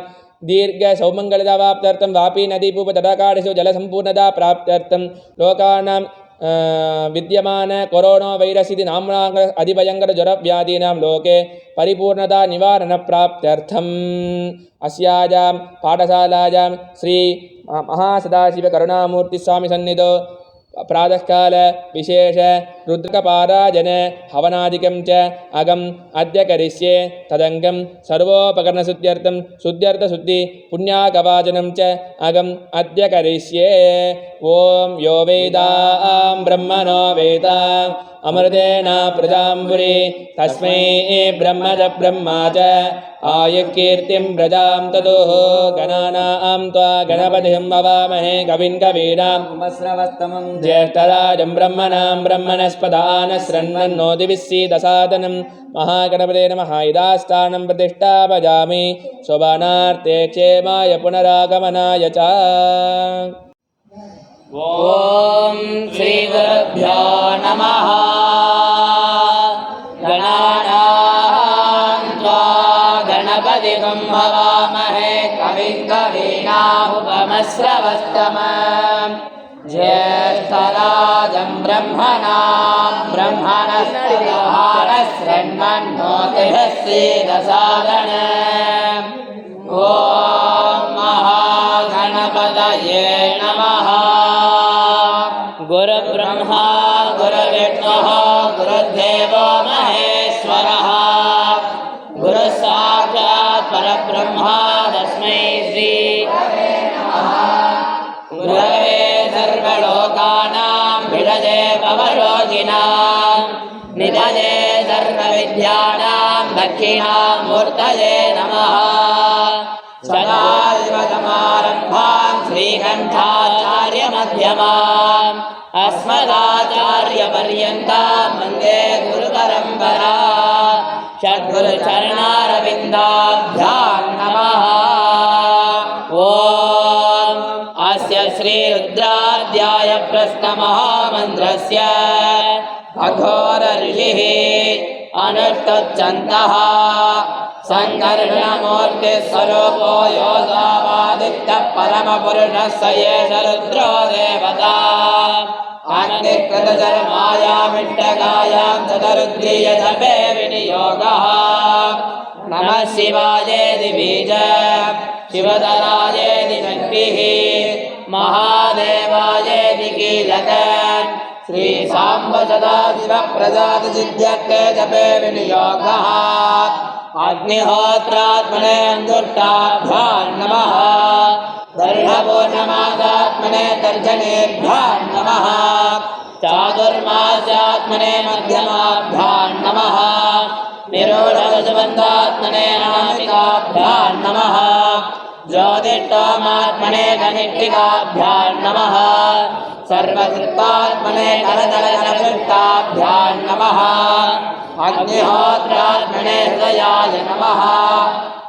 दीर्घ सौमङ्गलतावाप्त्यर्थं वापी नदीपूपतटाकादिषु जलसम्पूर्णता प्राप्त्यर्थं लोकानां विद्यमान कोरोना वैरस् इति नाम्ना अधिभयङ्करज्वरव्याधीनां लोके परिपूर्णता निवारणप्राप्त्यर्थम् अस्यायां पाठशालायां श्री महासदाशिवकरुणामूर्तिस्वामिसन्निधौ प्रातःकाल विशेष रुद्रकपाराजन हवनादिकं च अगम अद्य करिष्ये तदङ्गं सर्वोपकरणशुद्ध्यर्थं शुद्ध्यर्थशुद्धि पुण्याकवाचनं च अगम अद्य करिष्ये ओम यो वेदां ब्रह्मणो वेदा अमृतेन प्रजाम्बुरे तस्मै ब्रह्मज ब्रह्मा च आयुकीर्तिं प्रजां ततोः गणानां त्वा गणपतिं भवामहे कविं कवीनां ज्येष्ठराजं ब्रह्मणां ब्रह्मणस्पदान शृण्वन्नोतिभिस्सीदसादनं महागणपते नमः इदास्थानं प्रतिष्ठापयामि शोभनार्थे क्षेमाय पुनरागमनाय च ॐ श्रीगुरुभ्यो नमः गणानां त्वा गणपतिं भवामहे कविं कवीनामुपमश्रवस्तमं ज्येष्ठराजं ब्रह्मणां ब्रह्मणस्पदान शृण्वन्नोतिभिस्सीदसादनम् ॐ महागणपतये नमः गुरुब्रह्मा गुरुविष्णुः गुरुदेवो महेश्वरः गुरुसाक्षात् भवरोगिणां निधये सर्वविद्यानां दक्षिणामूर्तये नमः सदाशिवसमारम्भां श्रीकण्ठाचार्यमध्यमाम् अस्मदाचार्यपर्यन्तां वन्दे गुरुपरम्परा सद्गुरुचरणारविन्दाभ्यां नमः ॐ अस्य श्रीरुद्राध्याय प्रश्नमहामन्त्रस्य अघोर ऋषिः अनुष्ठुच्छन्तः सङ्कर्षणमूर्तिस्वरूपो योऽसावादित्यः परमपुरुषः स एष रुद्रो देवता अग्निकृतचर्मायामिष्टकायां सतरुद्रीयजपे विनियोगः नमः शिवायेति बीज शिवधरायेति शक्तिः महादेवायेति कीलक श्रीसाम्ब सदाशिवप्रसादसिद्ध्यर्थे जपे विनियोगः अग्निहोत्रात्मने अन्दुष्टाभ्यां नमः दर्ढपूर्णमासात्मने तर्जनेभ्यां नमः चातुर्मास्यात्मने मध्यमाभ्यां नमः निरोधवसुबन्धात्मने अनामिकाभ्यां नमः ज्योतिष्ठोमात्मने कनिष्ठिकाभ्यां नमः सर्वकृतात्मने करतलकरपृष्ठाभ्यां नमः अग्निहोत्रात्मने हृदयाय नमः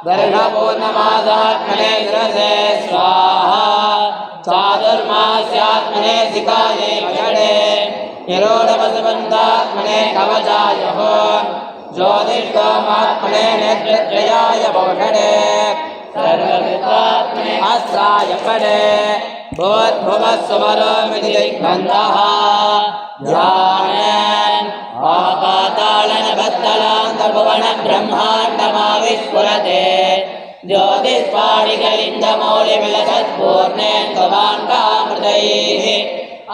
गर्भपूर्णमासात्मने गिरसे स्वाहा चातुर्मास्यात्मने सिकायै वषडे निरोधवसुबन्धात्मने कवचाय ज्योतिष्ठोमात्मने नेत्रत्रयाय भौषडे सर्वकृतात्मने अस्त्राय पडे भूद्भुवस्सुवरोमिति दिग्बन्धः ध्यानेन आपातालनभत्तलान्तर्भुवन ब्रह्माण्डमाविस्फुरते ज्योतिष्पाणिकलिङ्गमौलिविलसत्पूर्णेन्दुवान्कामृतैः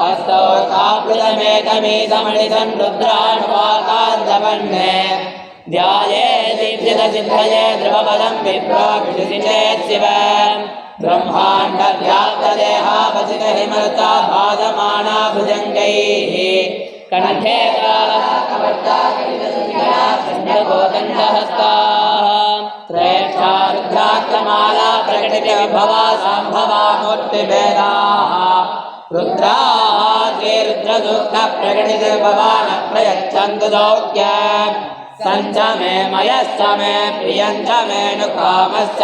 हस्तौ काप्लुतमेकमीदमणिसन् रुद्राणुवाकान्तवन्ने ध्याये दीप्सितसिद्धये ध्रुवपदं विप्रोभिषि चेत् शिवम् ब्रह्माण्डव्याप्तदेहावसितहिमर्ता भाजमाना भुजङ्गैः कण्ठे कालकवर्ताकण्ठहस्ताः त्रेष्ठा रुद्राक्षमाला प्रकटितविभवा सम्भवा मूर्तिभेदाः रुद्राः श्रीरुद्रसूक्तप्रकटितविभवा न प्रयच्छन्तु सौख्यम् सञ्च मे मयश्च मे प्रियञ्च मे नु कामश्च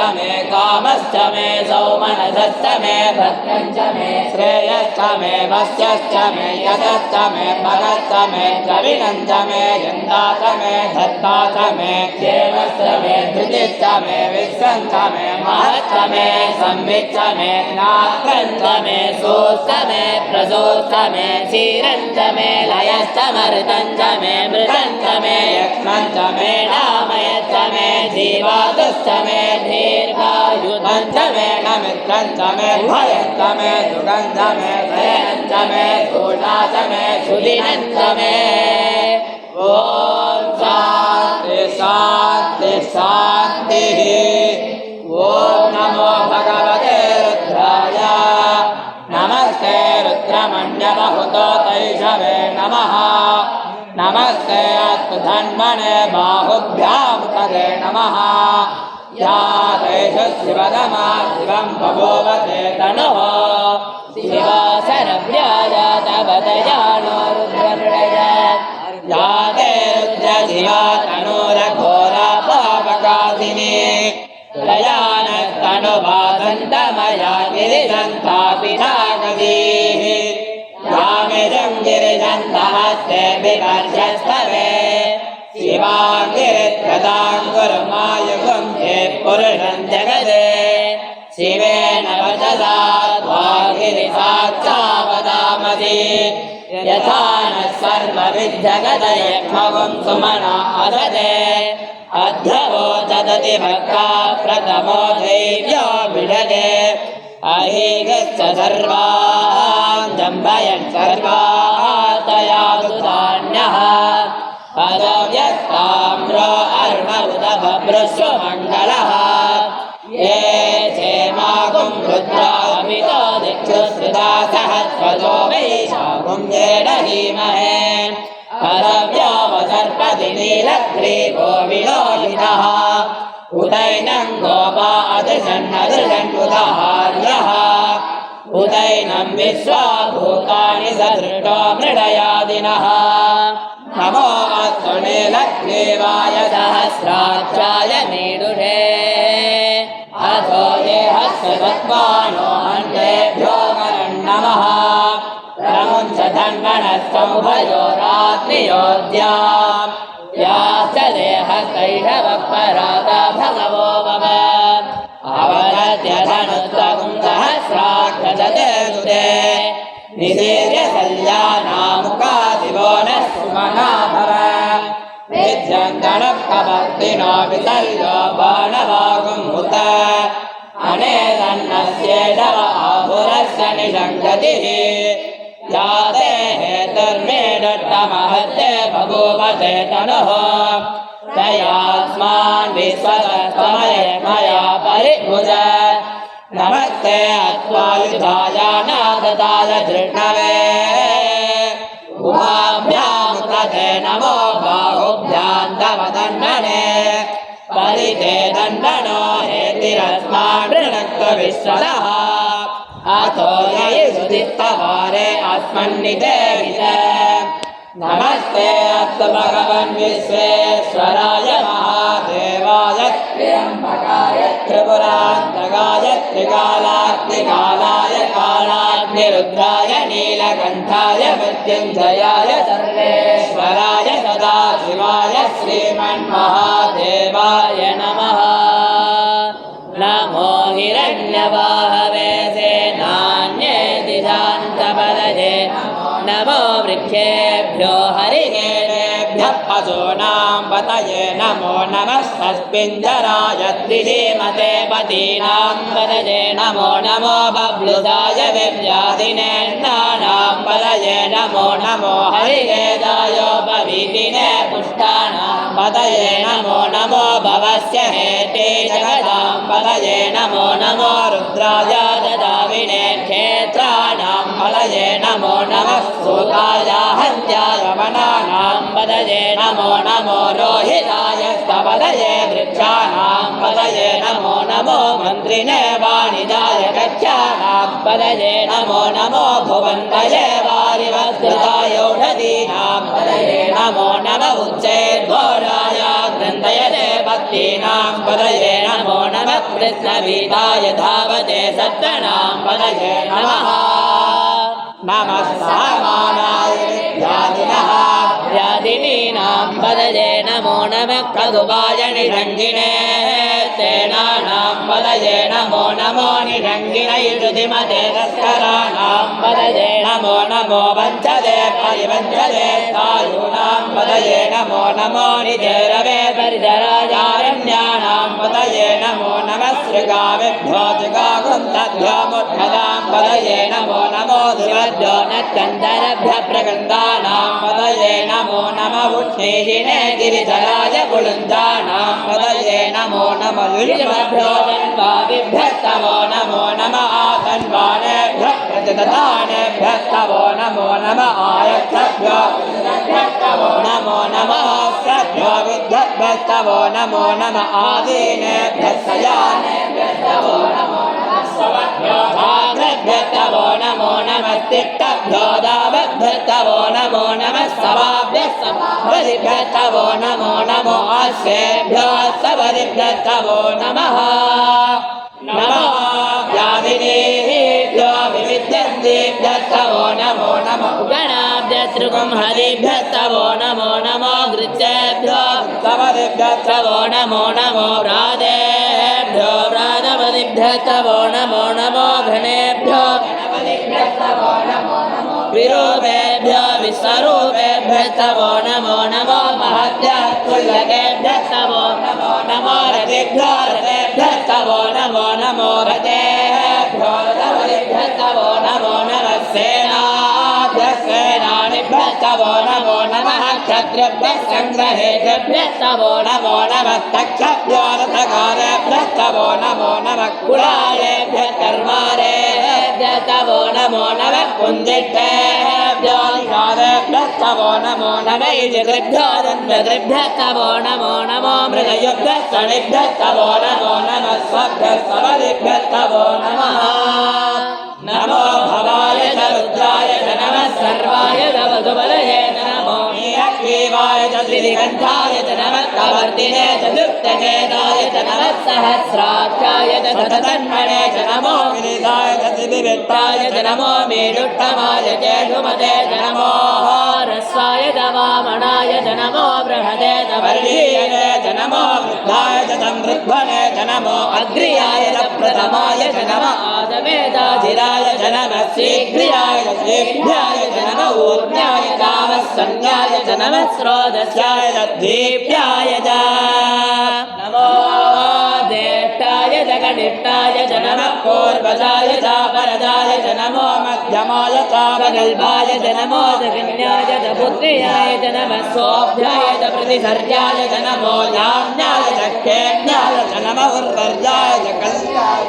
मे सौमनसश्च मे भद्रञ्च मे श्रेयश्च मे वस्यश्च मे यशश्च मे भगश्च मे द्रविणञ्च मे यन्दाच मे धत्ताच मे क्षेमश्च मे धृतिश्च मे विश्वञ्च मे महश्च मे संविच्च मे नात्रञ्च मे सोश्च मे प्रसोश्च मे क्षीरञ्च मे लयश्च मरुतञ्च मे मृतञ्च मे यक्ष्मञ्च मे नामयश्च मे जीवातश्च मे दीर्घायुधञ्च मे नमित्रञ्च मे भयञ्च मे सुगन्ध मे दयञ्च मे शोषाच मे सुदिनञ्च मे ॐ शान्ति शान्ति शान्तिः ॐ नमो भगवते रुद्राय नमस्ते रुद्रमण्डलहुतो तैषवे नमः नमस्ते अस्तु धन्मने बाहुभ्यां तदे नमः या देश शिवदमा शिवं बभूवते तनुः शिवासरव्याजातवदयानो रुद्रमृडय या ते रुद्रशिवा तनूरघोरा पापकासिनी लयानस्तनुभासन्तमया गिरिशन्तापितागदीः यामिदं गिरिशन्तहस्ते विपर्यस्तवे शिवाङ्गिरित्रदाङ्गुरुमायुगं चेत् पुरुषं जगदे शिवेन वचसा त्वा गिरिसाक्षावदामसि यथा नः सर्वविद्जगदयक्ष्मगुं सुमना असदे अध्यवोचदति भक्ता प्रथमो दैव्यो विषगे अहीगश्च सर्वान् जम्बयन् सर्वातया दुधान्यः अदव्यस्ताम्रो अर्णवुदभभ्रश्वमङ्गलः ये क्षेमागुं रुद्रामितो दिक्षुश्रुता सहस्रजो वैशाख पुंजेन हीमहे असव्योपसर्पति नीलग्रीवो विलोहितः उदैनं गोपा अदृशन्नदृशन्नुदहार्यः उदैनं विश्वाभूतानि सदृढो मृडयादिनः नमो अस्तु नीलग्रीवाय सहस्राक्षाय मीडुषे अथो ये हस्तत्वानो अन्येभ्यो नमः प्रमुञ्च धन्वनस्तमुभयोरात्रियोद्याम् याश्च देहस्तैषवपरादा भगवो भव अवदत्य धनुस्त्वं सहस्राक्षते सुते निषेव्य शल्यानामुखादिवो न सुमना भव विद्यन्तनः वितर्यो बाणवागुमुत अनेदन्नस्येषव आहुरस्य निषङ्गतिः याते हेतर्मे दट्टमहत्ते बभूवते तनुः तयास्मान् विश्वतमये मया परिभुज नमस्ते अत्वायुधाय नाददाय धृष्णवे उभाभ्यां तते नमो बाहुभ्यां तव दण्डने परिते दण्डनो हेतिरस्मान् वृणक्त्व विश्वतः अथो ययिषुदित्तवारे अस्मन्निदेवित नमस्ते अस्तु भगवन् विश्वेश्वराय महादेवाय त्र्यम्बकाय त्रिपुरान्तकाय त्रिकालाग्निकालाय कालाग्निरुद्राय नीलकण्ठाय मृत्युञ्जयाय सर्वेश्वराय सदाशिवाय श्रीमन्महादेवाय नमः नमो हिरण्यवाहवे सेनान्येति शान्तपदये नमो वृक्षेभ्यो हरिकेभ्यः पशूनां पतये नमो नमः सस्मिञ्जराय त्रिधीमते पतीनां पतये नमो नमो बभ्लुदाय विव्याधिनेन्नानां पतये नमो नमो हरिकेदायोपवीतिने पुष्टानां पतये नमो नमो भवस्य हेते जगदां पतये नमो नमो रुद्राय ददाविने क्षेत्राणां पतये नमो नमः सूताय हन्त्याय वनानां पतये नमो नमो रोहिताय स्तपतये वृक्षाणां पतये नमो नमो मन्त्रिणे वाणिजाय कक्षाणां पतये नमो नमो भुवन्तये वारिवस्कृताय औषधीनां पतये नमो नम उच्चैर्घोराय ग्रन्थयते भक्तीनां पतये नमो नमः कृष्णवीताय धावते सत्तनां पतये नमः नमः सामानाय विद्यादिनः व्यादिनीनां पतये नमो नमः प्रदुपाय निरञ्जिने सेनानां पतये नमो नमो निरञ्जिनैर्धृतिमते तस्कराणां पतये नमो नमो वञ्चते परिवञ्चते सायूनां पतये नमो नमो निजरवे परिजराजारण्याणां पतये नमो नमः श्रृगावेभ्यो जगागुन्तभ्यो मुद्धतां पतये नमो नमो ध्रुवभ्यो नत्कन्दरभ्यः प्रकन्दानां पतये नमो नमः उच्छेहिने गिरिधराय कुलुञ्जानां पतये नमो नमः युष्मभ्यो धन्वादिभ्यः तवो नमो नमः आसन्वानेभ्यः प्रतिदधानेभ्यः तवो नमो नमः आयक्षभ्यो तवो नमो नमः श्रभ्यो विद्भ्यः तवो नमो नमः आदीनेभ्यः शयानेभ्यः तवो नमो नमः स्वभ्यो भागभ्यः तवो नमो नमः तिष्ठभ्यो दावभ्यः तवो नमो नमः सवाभ्यः सवदिभ्यः तवो नमो नमो अश्वेभ्यो सवदिभ्यः तवो नमः नमः व्याधिनेभ्यो विविध्यन्तेभ्यः तवो नमो नमः गणाभ्यः त्रिगुंहरिभ्यः तवो नमो नमो गृच्छेभ्यो सवदिभ्यः तवो नमो नमो राधेभ्यो राधवदिभ्यः तवो नमो नमो घनेभ्यो गणपतिभ्यः तवो नमो नमो विरूपेभ्यो विश्वरूपेभ्यः तवो नमो नमो महद्भ्यः तुल्यकेभ्यः तवो नमो नमो रथेभ्यो रथेभ्यः तवो नमो नमो रथेभ्यो रथवदिभ्यः तवो नमो नमः सेनाभ्यः सेनानिभ्यः तवो नमो नमः क्षत्रियभ्यः सङ्ग्रहेभ्यः तवो नमो नमः तक्षभ्यो रथकारेभ्यः तवो नमो नमः कुलालेभ्यः कर्मारेभ्यः तवो नमो नमः कुञ्जिष्ठेभ्यः निषादेभ्यो निषादेभ्यस्तवो नमो नम ईजकृभ्यो दन्तकृभ्यस्तवो नमो नमो मृगयुभ्यस्तणिभ्यस्तवो नमो नमः स्वभ्यस्तवदिभ्यस्तवो नमः नमो भवाय च रुद्राय च नमः सर्वाय च वधुबलये च नमो नीलग्रीवाय च श्रीकण्ठाय च नमः कवर्तिने च दुष्टचेताय च नमः सहस्राक्षाय च शततन्मणे च नमो गिरिधाय च त्रिविविक्ताय च नमो मीडुट्टमाय च शुमते च नमो रस्वाय च वामनाय च नमो बृहदे च वर्गीयने च नमो वृद्धाय च संवृद्धने च नमो अग्र्याय च प्रथमाय च नमः आदमेदाधिराय च नमः शीघ्र्याय च शीघ्राय च नमः ऊर्ध्याय तावत्संज्ञाय च नमः स्रोतस्याय च दीप्याय च नमो ज्येष्ठाय च कनिष्ठाय च नमः पूर्वजाय च परजाय च नमो मध्यमाय च प्रगल्भाय च नमो जगन्याय च पुत्र्याय च नमः सोऽभ्याय च प्रतिसर्याय च नमो याम्याय च खेम्याय च नमः उर्वर्याय च कल्याय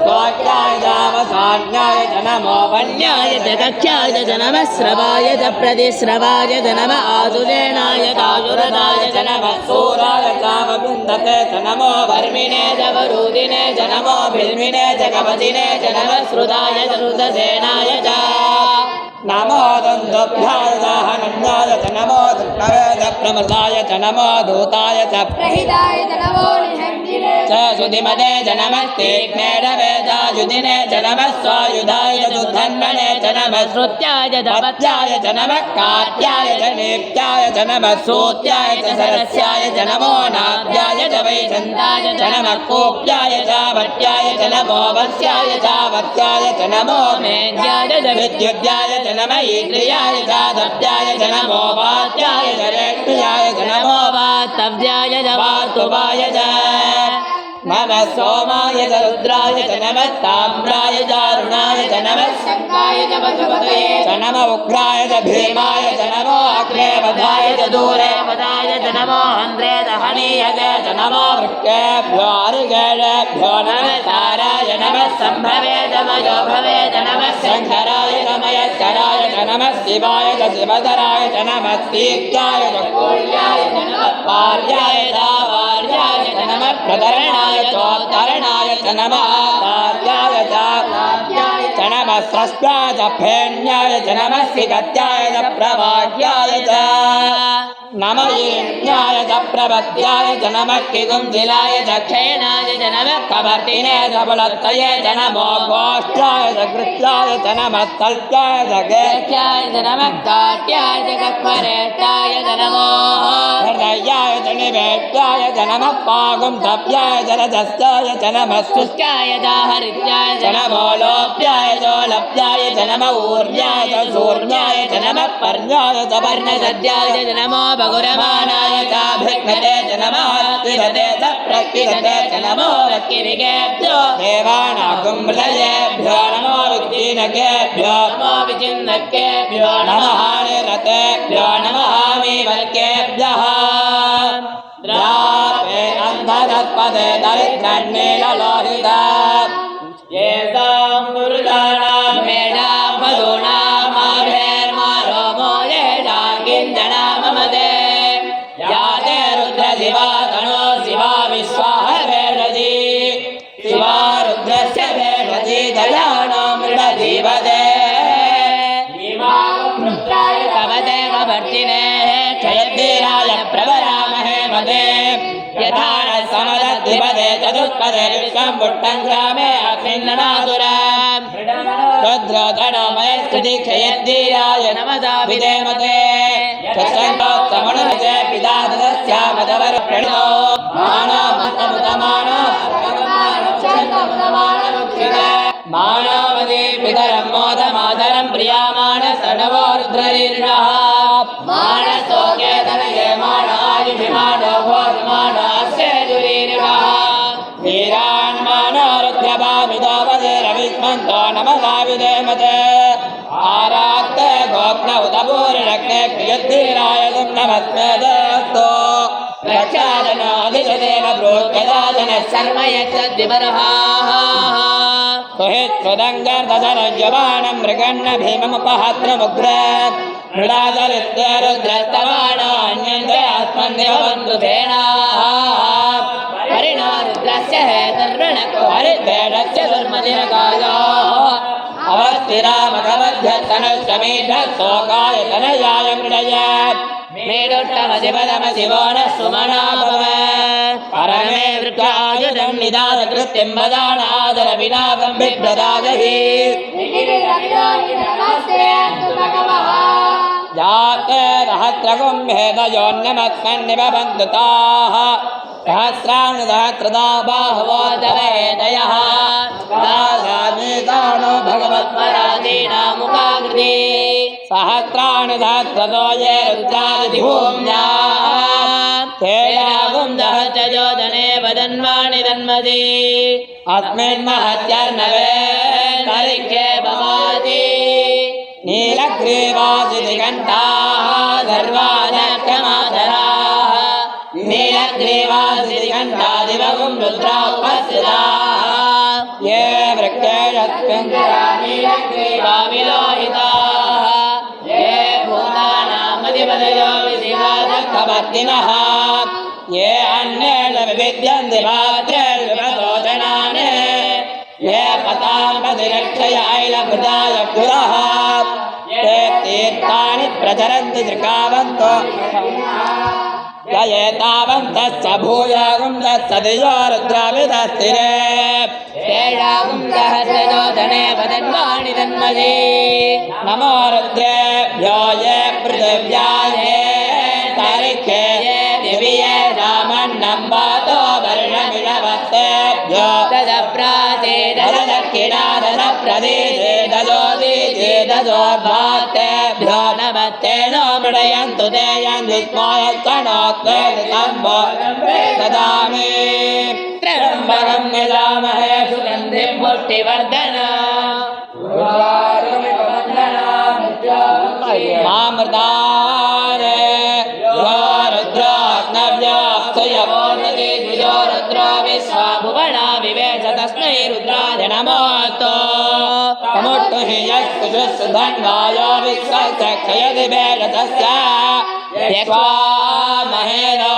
स्वाख्याय च अवसान्याय च नमो वन्याय च कक्ष्याय च नमः श्रवाय च प्रतिश्रवाय च नमः आसुरेणाय च आसुरदाय च नमः सूराय च वबुन्धते च नमो वर्मिणे च वरूदिने च नमो भिल्मिने च कपतिने च नमः श्रुताय च श्रुतसेनाय च नमो दन्तभ्याय च हनन्याय च नमो दुष्टवे च प्रमृताय च नमो दूताय च प्रहिताय च नमो निहन्तिने च सुधिमते च नमस्तीक्ष्णेरवे च युधिने च नमः स्वायुधाय च दुर्धन्वने च नमः श्रुत्याय च पत्याय च नमः कात्याय च नेप्त्याय च नमः सूत्याय च सरस्याय च नमो नाद्याय च वैशन्ताय च नमः कोप्याय च भट्याय च नमो वस्याय च वत्याय च नमो मेघ्याय च विद्युद्याय च नमः ईन्द्रियाय च दब्याय च नमो वात्याय च रेक्ष्याय च नमो वातव्याय च वातुवाय च नमः सोमाय च रुद्राय च नमः ताम्राय च अरुणाय च नमः शङ्काय च पशुपतये च नमः उग्राय च भीमाय च नमो अग्रे वधाय च दूरे वधाय च नमो हन्द्रे च हनीयते च नमो वृक्षेभ्यो ऋगेभ्यो नमः ताराय नमः सम्भवे च मयो भवे च नमः शङ्कराय च मयस्कराय च नमः शिवाय च शिवधराय च नमः तीर्थ्याय च कूल्याय च नमः पार्याय च वार्याय च नमः प्रतरणाय चोत्तरणाय च नमः कार्याय च नमः स्रष्टाय च फेण्याय च नमः सिगत्याय च प्रवाह्याय च नमः ईण्याय च प्रपत्याय च नमः किगुंजिलाय च क्षयणाय च नमः कवर्तिने च बुलत्तये च नमो गोष्ठाय च कृत्याय च नमः तल्प्याय च गेह्याय च नमः काट्याय च कक्वरेष्टाय च नमो हृदयाय च निवेद्याय च नमः पागुंधव्याय च रजस्याय च नमः शुष्काय च हरित्याय च नमो लोप्याय च लप्याय च नमः ऊर्याय च शूर्याय च नमः पर्याय च पर्णसद्याय च नमो भगुरमाणाय च भिक्खते च नमः किरते च प्रकिरते च नमो वक्किरिकेभ्यो देवानाकुम्भलयेभ्यो नमो विक्तीनकेभ्यो नमो विचिन्नकेभ्यो नमः निरतेभ्यो नमः मीवल्केभ्यः द्रापे अन्धदत्पदे दरिद्रन्नीललोहिता येषां पुरुषाणां मेषां पशूनामाभेर्मारोमो येषां किञ्चना ममते या ते रुद्रशिवा तनो शिवा विश्वाह भेषजी शिवा रुद्रस्य भेषजी दयानो मृडजीवते रुद्राय कवते कवर्तिने क्षयधीराय प्रवरामहे मदे यथा न समदधिपदे चतुष्पदे विश्वं पुट्टं ग्रामे अखिन्ननादुरम् रुद्रोधनमयस्कृति क्षयधीराय नमदा विधेमते यच्छन्तोत्तमनुजे पिता तदस्यामदवरप्रणो मानवमुतमानो मानवदे पितरं मोदमादरं प्रियामान सनवो रुद्ररीर्णः मानसो केतनये मानायुभिमानो भोजमानास्य जुरीर्णः वीरान्मानो रुद्रभाविदोपदे रविस्मन्तो नमदा विधेमते आराक्ते गोप्न उदपूर्णक्ने प्रियद्धीराय नमस्मेदस्तो रक्षादनादिशदेव प्रोक्यदादनः शर्म यच्छद्विबर्हाः सुहित्सुदङ्गर्दशरज्यमानं मृगन्न भीममुपहत्रमुग्र मृडाचरित्यरुद्रस्तवाणान्यन्ते आत्मन्यवन्तु सेनाः हरिणो रुद्रस्य हेतर्वृणको हरिद्वेषस्य दुर्मदिनकायोः अवस्थिरामकमध्यस्तनश्चमीढस्तोकाय तनयाय मृडयत् मेडोट्टमशिवदमशिवो न सुमना भव परमे वृक्षायुधं निदानकृत्यं वदानादरविनाकं बिभ्रदागहि जाते सहस्रकुम्भेदयोन्नमत्मन्निबन्धु ताः सहस्राणुसहस्रदा बाहवो तवेदयः दासामीतानो भगवत्पराधीनामुपाकृति सहस्राणि सहस्रतो ये रुद्रादिभूम्याः तेनागुं सहस्रयोजने वदन्वाणि तन्मति अस्मिन्महत्यर्णवे तरिखे भवाति नीलग्रीवासिदिगन्ताः सर्वादक्षमाधराः नीलग्रीवासिदिगन्तादिवगुं रुद्रोपस्थिताः ये वृक्षेषस्मिन्दिरा नीलग्रीवाविलोहिताः ये भूतानामधिपतयो विधिवादकवर्तिनः ये अन्येन विविद्यन्ति पात्रेर्विभूषणानि ये पताम्पतिरक्षय ऐलभृताय पुरः ये तीर्थानि प्रचरन्ति त्रिकावन्तो ययेतावन्तश्च भूयागुं तत्सदियो रुद्राविदस्तिरे तेषागुं सहस्रयोजने वदन्वाणि तन्मति नमो रुद्रेभ्यो ये पृथिव्याये तरिखे ये दिव्ये रामन्नं वातो वर्णमिषवस्तेभ्यो ददप्राचेददक्षिणा ददप्रदेशे ददोदीजे ददोर्भातेभ्यो नमस्ते नो मृडयन्तु ते यन्विस्मयत्सनोक्ते ददामि त्र्यम्बकं यजामहे सुगन्धिं पुष्टिवर्धनम् भुवना विवेश तस्मै रुद्राय नमोऽस्तु तमुट्टु हि यस्सुधन्वाय विश्वचक्षयति वेदतस्य यक्ष्वा महेनो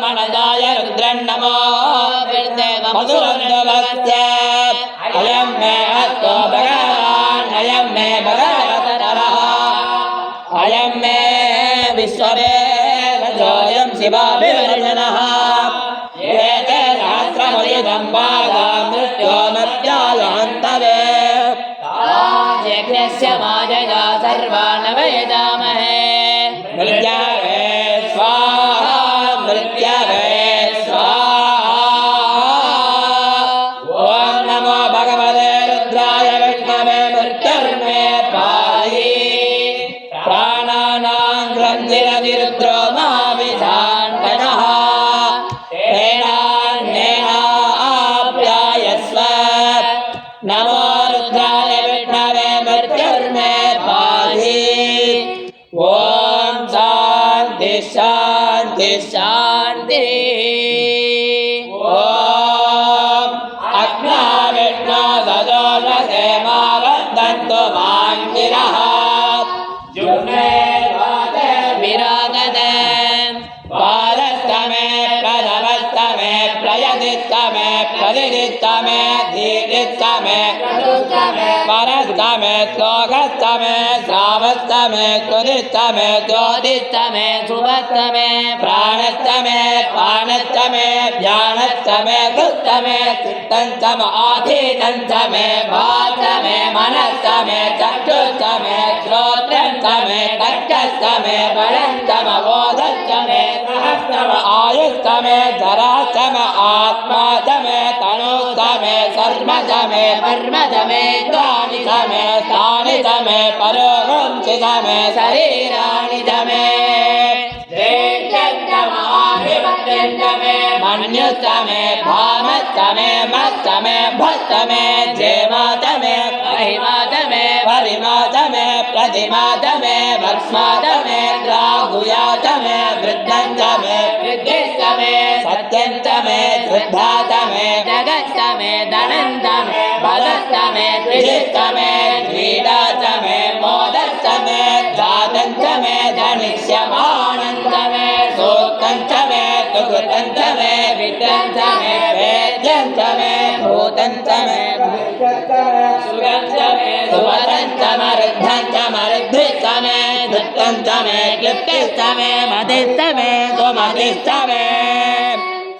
मनदाय रुद्रन्नमो मधुरन्दवस्य अयं मे अस्तो भगवान् अयं मे भगवतरः अयं मे विश्ववेदोऽयं शिवाभिवर्जनः एते सहस्रमुदितं पादामृत्यो मर्त्यायहन्तवे यज्ञस्य माजया सर्वान् वयजामहे मृत्यावे स्वाहा मृत्यावे स्वाहा ॐ नमो भगवते रुद्राय विष्णवे मृत्युर्मे पाहि प्राणानां ग्रन्थिरधिरुद्रो माविधान्तनः नमो रुद्राय विष्णवे मृत्युर्मे पाहि ॐ शान्ति शान्ति शान्ति ॐ अग्ना विष्णो सजोषसे मा वर्धन्तु माङ्गिरः जुह्ने विरागते पारस्तमे प्रथमस्तमे प्रयतिस्तमे प्रतिदिस्तमे धीरिस्तमे परस्तमे श्लोकस्तमे श्रावस्तमे कृतिस्तमे ज्योतिस्तमे शुभस्तमे प्राणस्तमे पानस्तमे ध्यानस्तमे कृतमे चित्तन्तम आधीनन्तमे भातमे मनस्तमे चक्षुस्तमे श्रोत्रन्तमे कक्षस्तमे बलन्तमबोधस्तमे सहस्तम आयुस्तमे धरास्तम आत्मातमे तनुस्तमे सर्वतमे कर्मतमे तानि तमे तानि तमे परोगंसितमे शरीराणि तमे देशन्तमाभिमत्यन्तमे मन्युस्तमे भामस्तमे मस्तमे भस्तमे जेमातमे महिमातमे परिमातमे प्रतिमातमे भस्मातमे द्राहुयातमे वृद्धन्तमे वृद्धिस्तमे सत्यन्तमे शुद्धातमे जगत्तमे धनन्तमे बलस्तमे विजिष्टमे क्रीडातमे मोदस्तमे जातन्तमे धनिष्यमानन्तमे सोक्तन्तमे सुकृतन्तमे विद्यन्तमे वेद्यन्तमे भूतन्तमे सुगन्धमे सुवदन्तमरुद्धन्तमरुद्धिस्तमे धत्तन्तमे क्लिप्तिस्तमे मदिस्तमे सुमदिस्तमे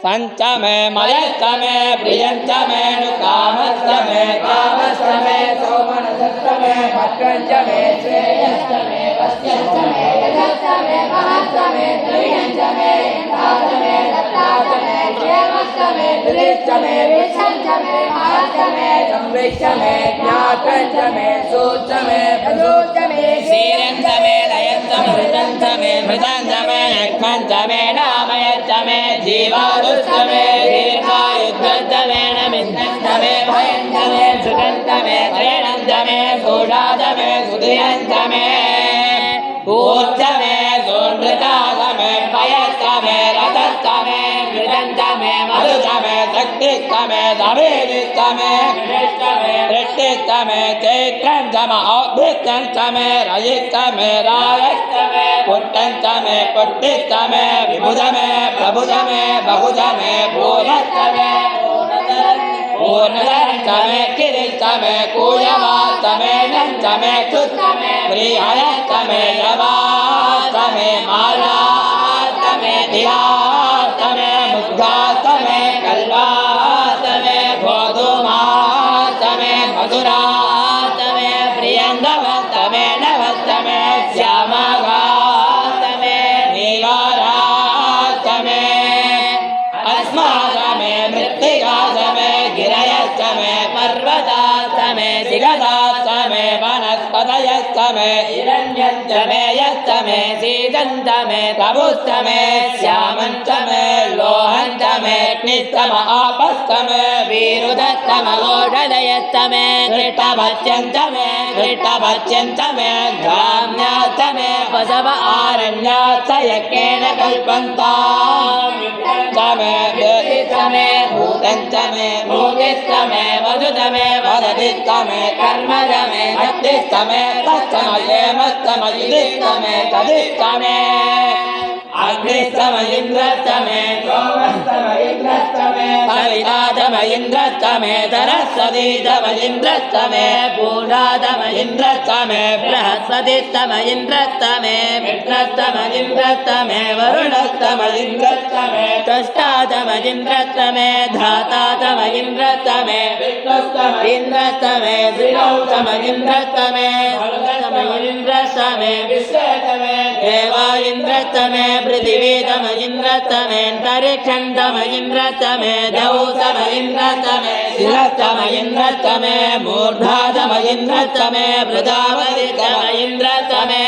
संचमे मयस्तमे प्रियंचमे नुकामस्तमे कामस्तमे सोमनसस्तमे भद्रंचमे श्रेयस्तमे वस्यस्तमे यजस्तमे महस्तमे द्रविणन्तमे यन्तातमे दत्तातमे क्षेमस्तमे दिलिस्तमे विषन्तमे महस्तमे संविष्टमे ज्ञातंचमे सूचमे प्रसूतमे श्रीरंचमे लयंचमे हृदंचमे मृदंचमे यक्मंचमे नामयंचमे जीवादुष्टमे दीर्घायुद्धंचमे नमिन्दंचमे भयंचमे सुगंधमे त्रेणंचमे सूडाचमे सुधियंचमे ऊर्जमे सोनृताचमे पयस्तमे रथस्तमे मृदंचमे मधुचमे शक्तिस्तमे सवेदिस्तमे वृष्टिस्तमे चैत्रंचम औद्भिस्तमे रजिस्तमे रायस्तमे पुट्टंचमे पुट्टिस्तमे विबुधमे प्रबुधमे बहुधमे पूर्णस्तमे पूर्णधरंचमे किरिस्तमे कूयवास्तमे नंचमे क्षुत्तमे प्रियस्तमे यवास्तमे मालास्तमे धियास्तमे मुग्धास्तमे कल्वास्तमे गोधूमास्तमे मधुरास्तमे प्रियंगवस्तमे नवस्तमे श्यामगास्तमे नीवारास्तमे अस्माकमे मृत्तिकास्तमे गिरयस्तमे पर्वतास्तमे शिखदास्तमे वनस्पतयस्तमे हिरण्यन्तमे यस्तमे सीदन्तमे तपुस्तमे श्यामन्तमे लोहन्तमे अग्निस्तम आपस्तमे वीरुदत्तम ओषधयस्तमे कृष्णभत्यन्तमे कृष्णभत्यन्तमे ग्राम्यास्तमे पशव आरण्यास्त यज्ञेन कल्पन्तामे वेदिस्तमे भूतन्तमे भोगिस्तमे वधुतमे वदतिस्तमे कर्मजमे शक्तिस्तमे तत्समयेमस्तमयुदिस्तमे तदिस्तमे अग्निस्तम इन्द्रस्तमे सोमस्तम इन्द्रस्तमे सवितातम इन्द्रस्तमे सरस्वतीतम इन्द्रस्तमे पूर्णातम इन्द्रस्तमे बृहस्पतिस्तम इन्द्रस्तमे मित्रस्तम इन्द्रस्तमे वरुणस्तम इन्द्रस्तमे षष्ठातम इन्द्रस्तमे धातातम इन्द्रस्तमे विष्णुस्तम इन्द्रस्तमे श्रीलौतम इन्द्रस्तमे भरतस्तम इन्द्रस्तमे विश्वेतमे देवा इन्द्रस्तमे पृथिवीतम इन्द्रस्तमे अंतरिक्षन्तम इन्द्रस्तमे दौतम इन्द्रस्तमे शिरस्तम इन्द्रस्तमे मूर्धातम इन्द्रस्तमे प्रजापतितम इन्द्रस्तमे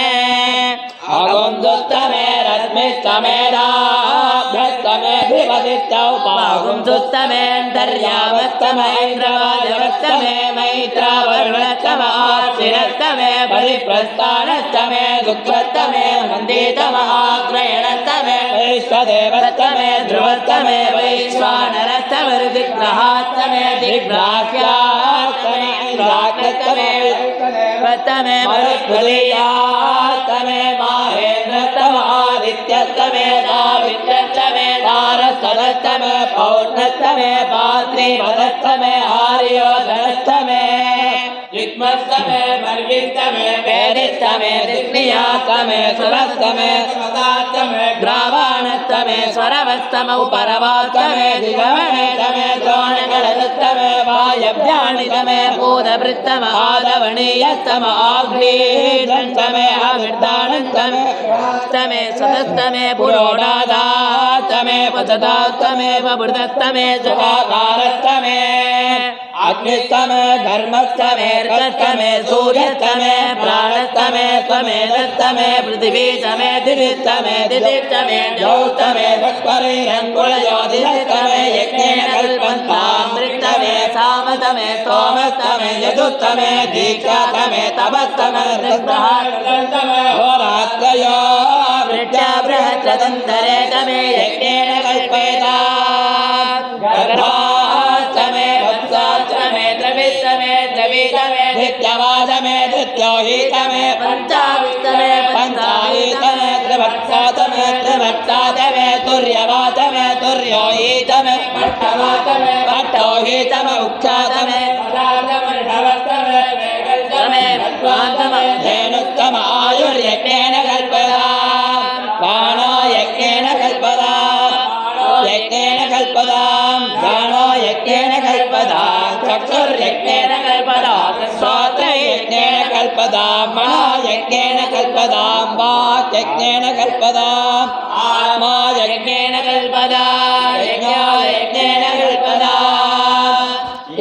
अगुंदुस्तमे रश्मिस्तमे राभ्यस्तमे धिपतिस्तौपागुंदुस्तमे अंतर्यामस्तम इन्द्रवाजवस्तमे मैत्रावरुणस्तम आश्विनस्तमे परिप्रस्थानस्तमे दुःखस्तमे मन्दितम आग्रयणस्तमे वैश्वदेवस्तमे ध्रुवस्तमे वैश्वानरस्तमे ऋतिग्रहास्तमे दिग्राह्यास्तमे इंद्राग्रस्तमे वस्तमे मरुत्पुलीयास्तमे माहेन्द्रस्तम आदित्यस्तमे दाविन्द्रस्तमे तारसदस्तमे पौर्णस्तमे पात्रीपदस्तमे आर्योधनस्तमे युग्मस्तमे वर्गिस्तमे वेदिस्तमे दिग्नियास्तमे सुरस्तमे सुमदास्तमे ग्रावाणस्तमे स्वरवस्तमे उपरवास्तमे दिगमणस्तमे द्रोणगणस्तमे वायव्याणितमे भूतवृत्तम आदवणीयस्तम आग्नेयस्तमे अविर्दानस्तमे स्तमे सदस्तमे पुरोडादास्तमे पतदास्तमे वबुधस्तमे सुखाकारस्तमे अग्निस्तमे धर्मस्तमे रतस्तमे सूर्यस्तमे प्राणस्तमे त्वमेतस्तमे पृथिवीस्तमे दिदिस्तमे दिदिस्तमे ज्योतमे सत्परे रङ्गुलज्योतिषस्तमे यज्ञेन कल्पन्तामृतमे सामतमे सोमस्तमे यदुत्तमे दीक्षातमे तपस्तमे ऋग्रहास्तमे होरात्रयो वृद्धा बृहद्रतन्तरे तमे यज्ञेन कल्पयता गर्भास्तमे वत्सास्तमे द्रविस्तमे द्रवितमे द्वितीयवादमे द्वितीयोहितमे पञ्चाविष्टमे पञ्चाहितमे त्रिभक्तातमे त्रिभक्तातमे तुर्यवातमे तुर्योहितमे पट्टवातमे पट्टोहितमे उक्तातमे पदातमे ढवस्तमे तमे वेगल्तमे धेनुत्तम आयुर्यज्ञेन कल्पदाम् प्राणो यज्ञेन कल्पदाम् यज्ञेन कल्पदाम् प्राणो यज्ञेन कल्पदाम् चक्षुर्यज्ञेन कल्पदाम् श्रोत्रयज्ञेन कल्पदाम् मनो यज्ञेन कल्पदाम् वाक् यज्ञेन कल्पदाम् आत्मा यज्ञेन कल्पदाम् यज्ञो यज्ञेन कल्पदाम्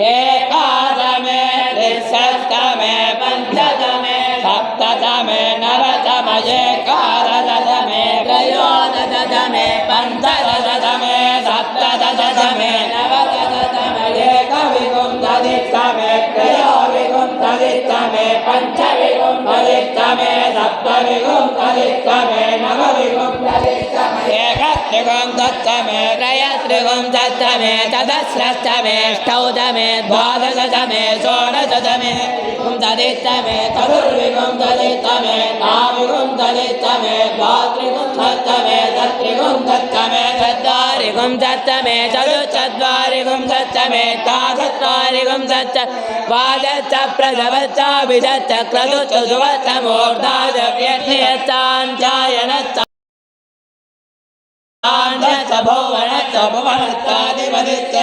एकादमे त्रिसप्तमे पञ्चदमे सप्तदमे नवदमे एकादशदमे त्रयोदशदमे पञ्चदशदमे सप्तदशदमे नवदशदमे एकविंशतितमे त्रयोविंशतितमे पञ्चविंशतितमे सप्तविंशतितमे नवविंशतितमे एकत्रिंशत्तमे त्रयत्रिंशत्तमे चतुस्रस्तमे अष्टौदमे द्वादशतमे षोडशतमे विंशतितमे चतुर्विंशतितमे नवविंशतितमे द्वात्रिंशत्तमे तत्रिंशत्तमे चत्वारिंशत्तमे चतुश्चत्वारिंशत्तमे ताचत्वारिंशत्त द्वादश प्रथमश्च विदश्च क्रतुश्च सुवत्तमोर्धादव्यर्थयश्चाञ्चायनश्च च भुवनश्च भुवनश्चाधिपतिश्च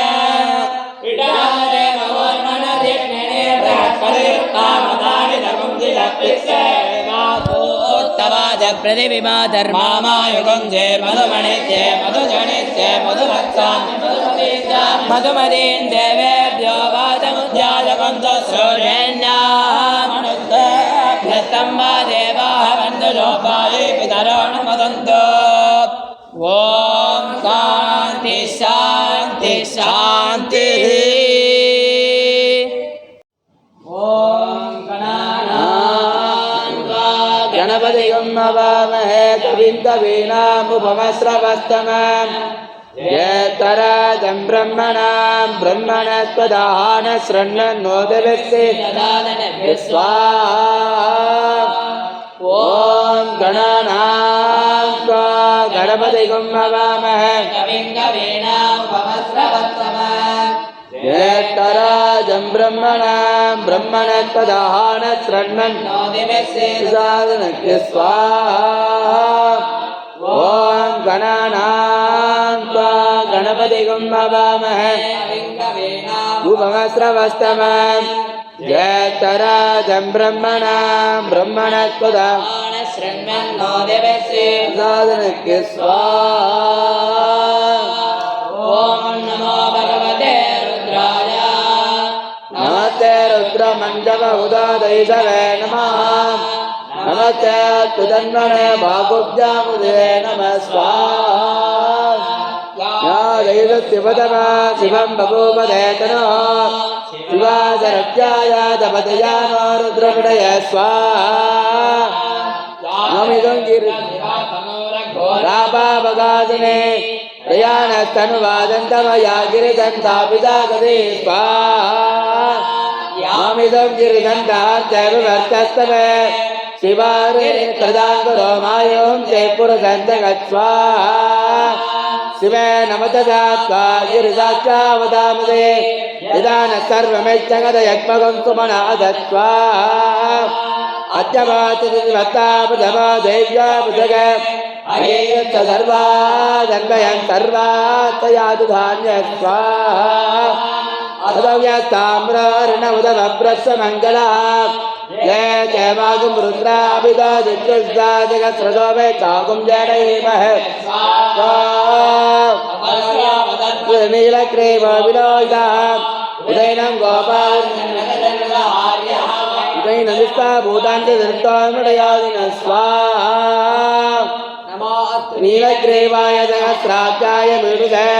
इडादेव वर्मणदिग्निने बृहस्पतिर्कामदानि उत्तवाद प्रतिभिमा धर्मामायुगुञ्जे मधुमणित्ये मधुजनित्ये मधुभक्तानि मधुमतीन् देवेभ्यो वादमुद्याजकन्तु सूर्येण्यामनुद्यभ्यस्तं वा देवाः बन्धुलोकायै पितरो न वदन्तु ॐ शान्ति शान्ति शान्तिः गणपतिं नमामहे कविं कवीनामुपमश्रवस्तमम् जेतराजं ब्रह्मणां ब्रह्मणस्पदान शृण्वन्नोदविश्वे स्वाहा ॐ गणानां गणपतिं नमामहे कविं कवीनामुपमश्रवस्तमम् जेतराजं ब्रह्मणां ब्रह्मणस्पदान शृण्वन्नोदविश्वे स्वाहा ॐ गणानां गणपतिं नमामहे उपमश्रवस्तमम् जेतराजं ब्रह्मणां ब्रह्मणस्पदान शृण्वन्नोदविश्वे स्वाहा ॐ नमो भगवते रुद्राय नमस्ते रुद्रमण्डलहुदादैषवे नमः नमस्ते तुदन्वने भागुब्जामुदे नमः स्वाहा या दैवस्यपदमा शिवं बभूवदेतनः शिवासरत्याय दपदयानो रुद्रविडय स्वाहा नमिदं गिरिरापावगासिने प्रयाणस्तनुवादन्तमया गिरिदन्तापितागते स्वाहा यामिदं गिरिदन्तार्चैववर्तस्तवे शिवारे प्रदाङ्गरो मायों ते पुरसन्तगत्स्वाहा शिवे नमतदात्वा गिरिसाक्षावदामदे निदान सर्वमेच्छगदयक्मगं सुमनादत्स्वाहा अद्यवातिदिवत्तापदमा देव्यापदग अयेयच्च सर्वा धन्वयं सर्वात्तयादुधान्य स्वाहा अथव्यस्ताम्रर्णमुदमब्रस्वमङ्गलः ये चैवागुं रुद्राभिदादित्युस्दादिगस्रदो मे चागुं जनयेमः नीलक्रीमविलोहितः उदयनं गोपाल उदयनं विश्वाभूतान्तदृष्टोन्मृडयादिनः स्वाहा नीलग्रीवाय सहस्राब्जाय मृडुधे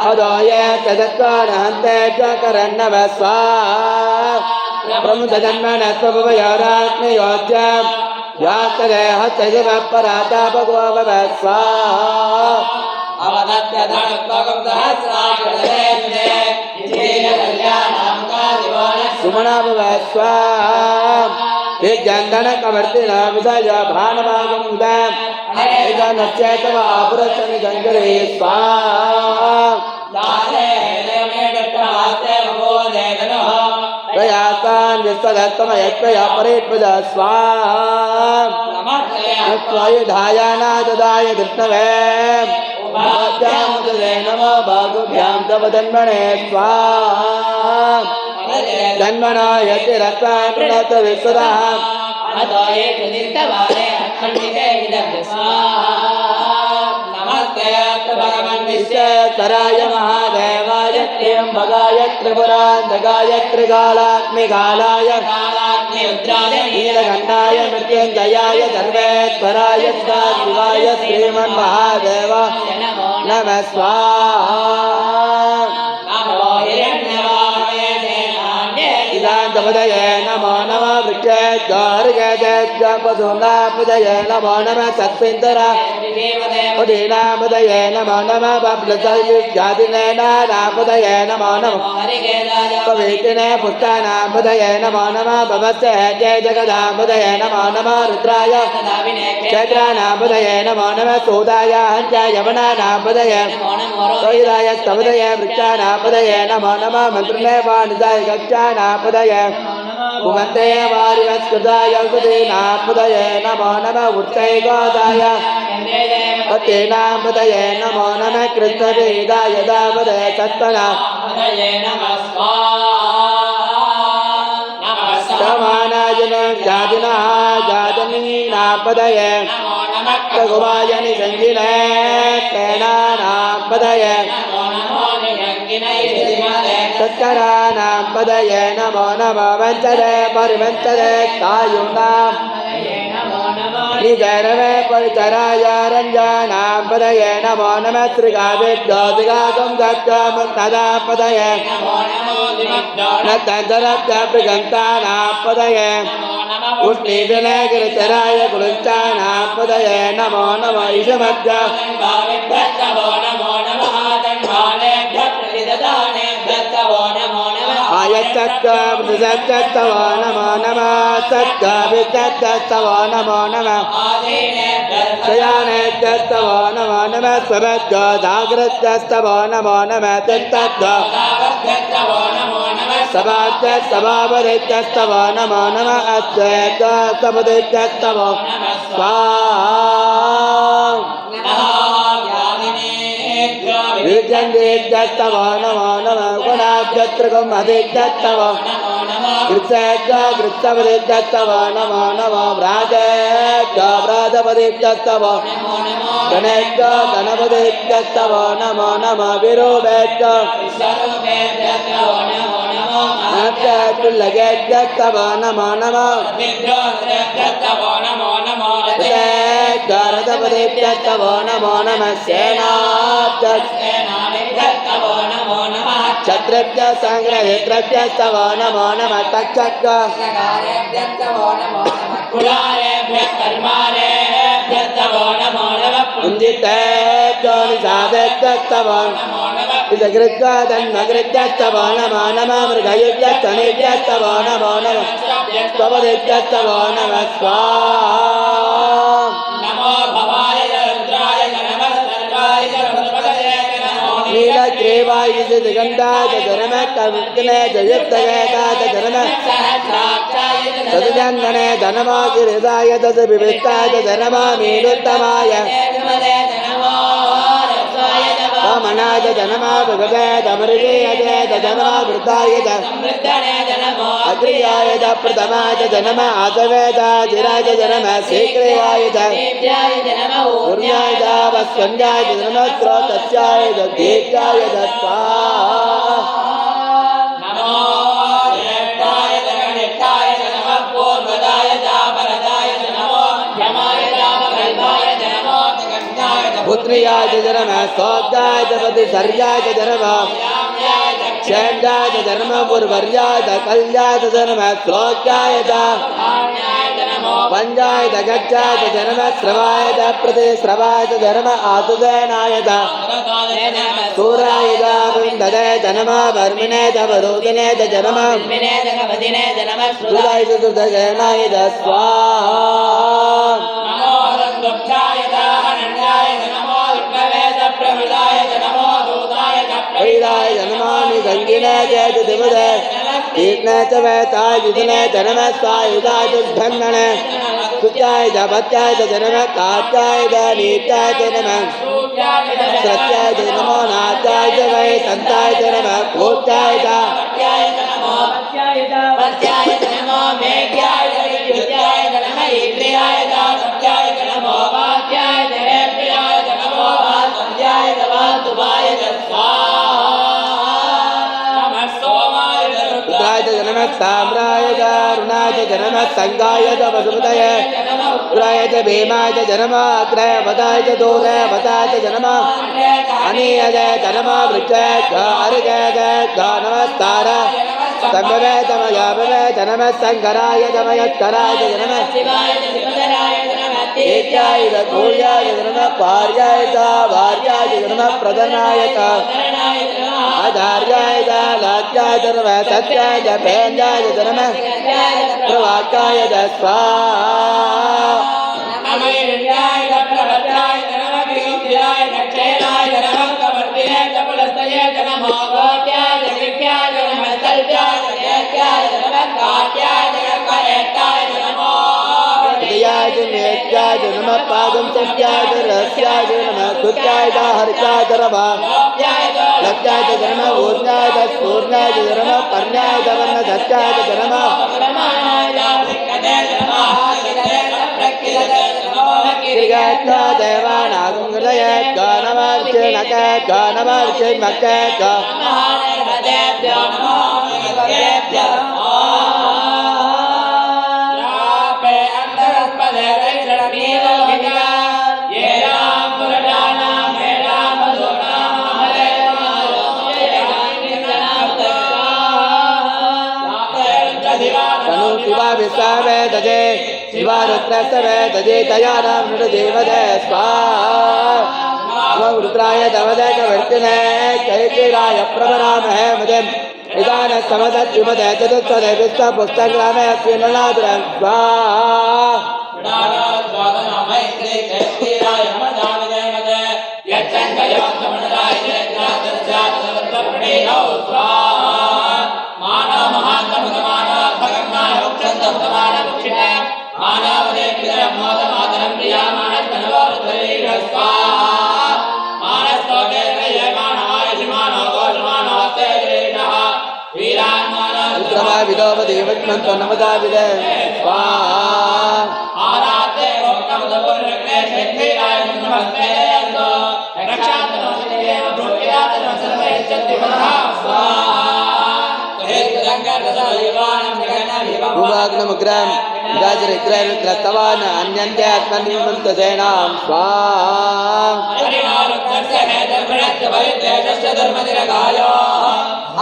अदोय तदत्वानहन्ते च करन्नव स्वाहा ब्रह्मजन्मनस्वभवयोरात्मयोज्यं यास्तदेहस्तजमपरातापगोभव स्वाहा अवदत्य धनुत्वकं सहस्राक्षरदेन्दे इतीय कल्याणां सुमना भवस्वा विद्यंधन कवर्तिन विसर्ज भानभागं उदयं नस्य तव आपुरचनि गंगरे स्वाहा प्रयातान् विस्तदत्तमयत्वया परेत्वज स्वाहा स्वायुधायाना ददाय धृष्णवे भाग्यामुदे नमो भागुभ्यां तव धन्वने स्वाहा धन्वनो यतिरत्नाय प्रणत विश्वदाः कराय महादेवाय त्र्यंबकाय त्रिपुरान्तकाय त्रिकालाग्निकालाय नीलकण्ठाय मृत्युञ्जयाय सर्वेश्वराय सदाशिवाय श्रीमन्महादेवाय नमः स्वाहा इदान्तपदये नमो नमः वृक्षेद्वार्गेदेद्वापसूनापदये नमो नमः सत्पिन्दरा पदीनापदये नमो नमः बब्लसयुज्जातिनेनापदये नमो नमः पवीतिने पुष्टानापदये नमो नमः भवस्य जय जगदापदये नमो नमः रुद्राय चैत्रानापदये नमो नमः सूदाय हञ्चाय यवनानापदये तैराय स्तपदये वृक्षानापदये नमो नमः मन्त्रिणे वाणिजाय गच्छानापदये कुमन्ते वारिवस्कृताय सुदीनापदये नमो नमः उत्सैगोदाय पतेनापदये नमो नमः कृष्णवेदाय दावदये सत्पना समानाय जातिनः जातनीनापदये रघुवायनि सञ्जिने प्रेणानापदये तत्करानापदये नमो नमः वञ्चदे परिवञ्चदे तायुनां निजरवे परिचराय रञ्जनापदये नमो नमः त्रिगावेद्योतिगागं गच्छामस्तदापदये नतन्दरब्दप्रगन्तानापदये उष्णीजने गिरिचराय गुरुञ्चानापदये नमो नमः ईशमद्य आयच्चत्तव नमो नमः सत्कविच्चत्तव नमो नमः शयानेत्यस्तव नमो नमः स्वभद्यो जागृत्यस्तव नमो नमः तत्तद्यो सभावदित्यस्तव नमो नमः अस्तेत्यस्तवदित्यस्तव स्वाहा विजन्देत्यस्तव नमो नमः गुणाद्यत्रगम् अधित्यस्तव गृत्सवदित्यस्तव नमो नमः व्राजेत्यव्राजपदित्यस्तव गणेत्य गणपदित्यस्तव नमो नमः विरूपेत्य लगेत्यस्तव नमो नमः रथपदेभ्यस्तव नमो नमः छत्रेभ्य संग्रहेभ्यस्तव नमो नमः तक्षक निषादेभ्यस्तव कृत्वादन्मकृत्यस्तव नमो नमः मृगयुभ्यस्तनेभ्यस्तव नमो नमः स्वपदेभ्यस्तव नमः स्वाहा नीलग्रीवाय दिगन्धाय धर्मः कवित्ने जयत्तगेताय धर्मः सदजन्मने धनमागिरिदाय तद्विविक्ताय धर्मः मीनुत्तमाय मनाय धनमा भगवे दमृगेय धनमा वृद्धाय अग्रियाय प्रथमाय धनम आसवेद जिराय धनम शीघ्रयाय गुर्याय वस्वन्याय धनम स्रोतस्याय दीर्घाय स्वाहा पुत्र्याय जन्म सौद्याय पति सर्याय जन्म क्षैन्द्राय जन्म पुर्वर्याय कल्याय जन्म श्लोक्याय पंजायत गच्छायत जन्म श्रवायत प्रतिश्रवायत धर्म आतुदेनायत सूरायत वृन्दते जन्म वर्मिणे तवरोदिने च जन्म सुदायत सुदजनायत स्वाहा नमो दुग्धाय दाहनन्याय नमो दुग्धवेद प्रभृताय नमो दूताय वैदाय जन्मानि गङ्गिने च दिवदे कीर्तने च वैताय विदुने जन्म स्वायुधाय दुर्धन्वने सुत्याय च भत्याय च जन्म कात्याय च नीत्याय च नमः सत्याय च नमो नात्याय च वै सन्ताय च नमः कोत्याय च पत्याय नमो मेघ्याय विद्युत्याय नमः इंद्रियाय सत्याय नमो वाक्याय प्रियाय नमो वात्याय वातुवाय स्वाहा नमः सोमाय रुद्राय च जन्म साम्राय च अरुणाय च जन्म संगाय च वसुमतये रुद्राय च भीमाय च जन्म अग्रय वदाय च दोरय वदाय च जन्म अनीय च जन्म वृक्षय च अर्घय च नमस्कार संभवे तमयाभवे जन्म संकराय तमयत्कराय च जन्म एत्याय च गौर्याय च जन्म पार्याय च भार्याय च जन्म प्रदनाय च आधार्याय च लाज्याय च नमः सत्याय च पेन्द्याय च जन्म प्रवाक्याय च स्वाहा नमः प्रभद्राय नमः विद्युत्याय क्षयराय नमः कवर्तिने पुलस्तये नमो गोत्याय विख्याय नमः कल्प्याय जयत्याय नमः काट्याय करेत्याय नमो हृदयाय च नेत्याय च नमः पादं सत्याय च रहस्याय च नमः सुत्याय च हर्षाय च नमः लज्जाय च जन्म ऊर्जाय च सूर्याय च जन्म पर्याय च वर्ण सत्याय च जन्म श्रीगत्त देवानागुंगलय गानवार्चे नके गानवार्चे नके गा शिवा विश्वावे दजे शिवा रुद्रस्तवे दजे तयानां नृदेवदे स्वाहा रुद्राय दवदे कवर्तिने कैकेराय प्रभरामहे मदे इदान समदत्युमदे चतुस्वदे विश्व पुस्तकरामे अस्मिन्ननादुरं विदोपदेवत्मन्तो नमदा विदे स्वाहा आराते ओक्तमदपुरग्ने शेखिराय नमस्ते यस्तो रक्षातनोसिने ब्रोक्यातनो सर्वयच्छन्ति मनः स्वाहा हे रंगरसयवानं जगन्नाथ भुवाग्नमुग्रं गाजरिग्रहरुद्रस्तवान अन्यन्ते आत्मनिमन्तसेनां स्वाहा हरिनारुद्रस्य हेदर्भृत्य भवितेजस्य धर्मतिरगायो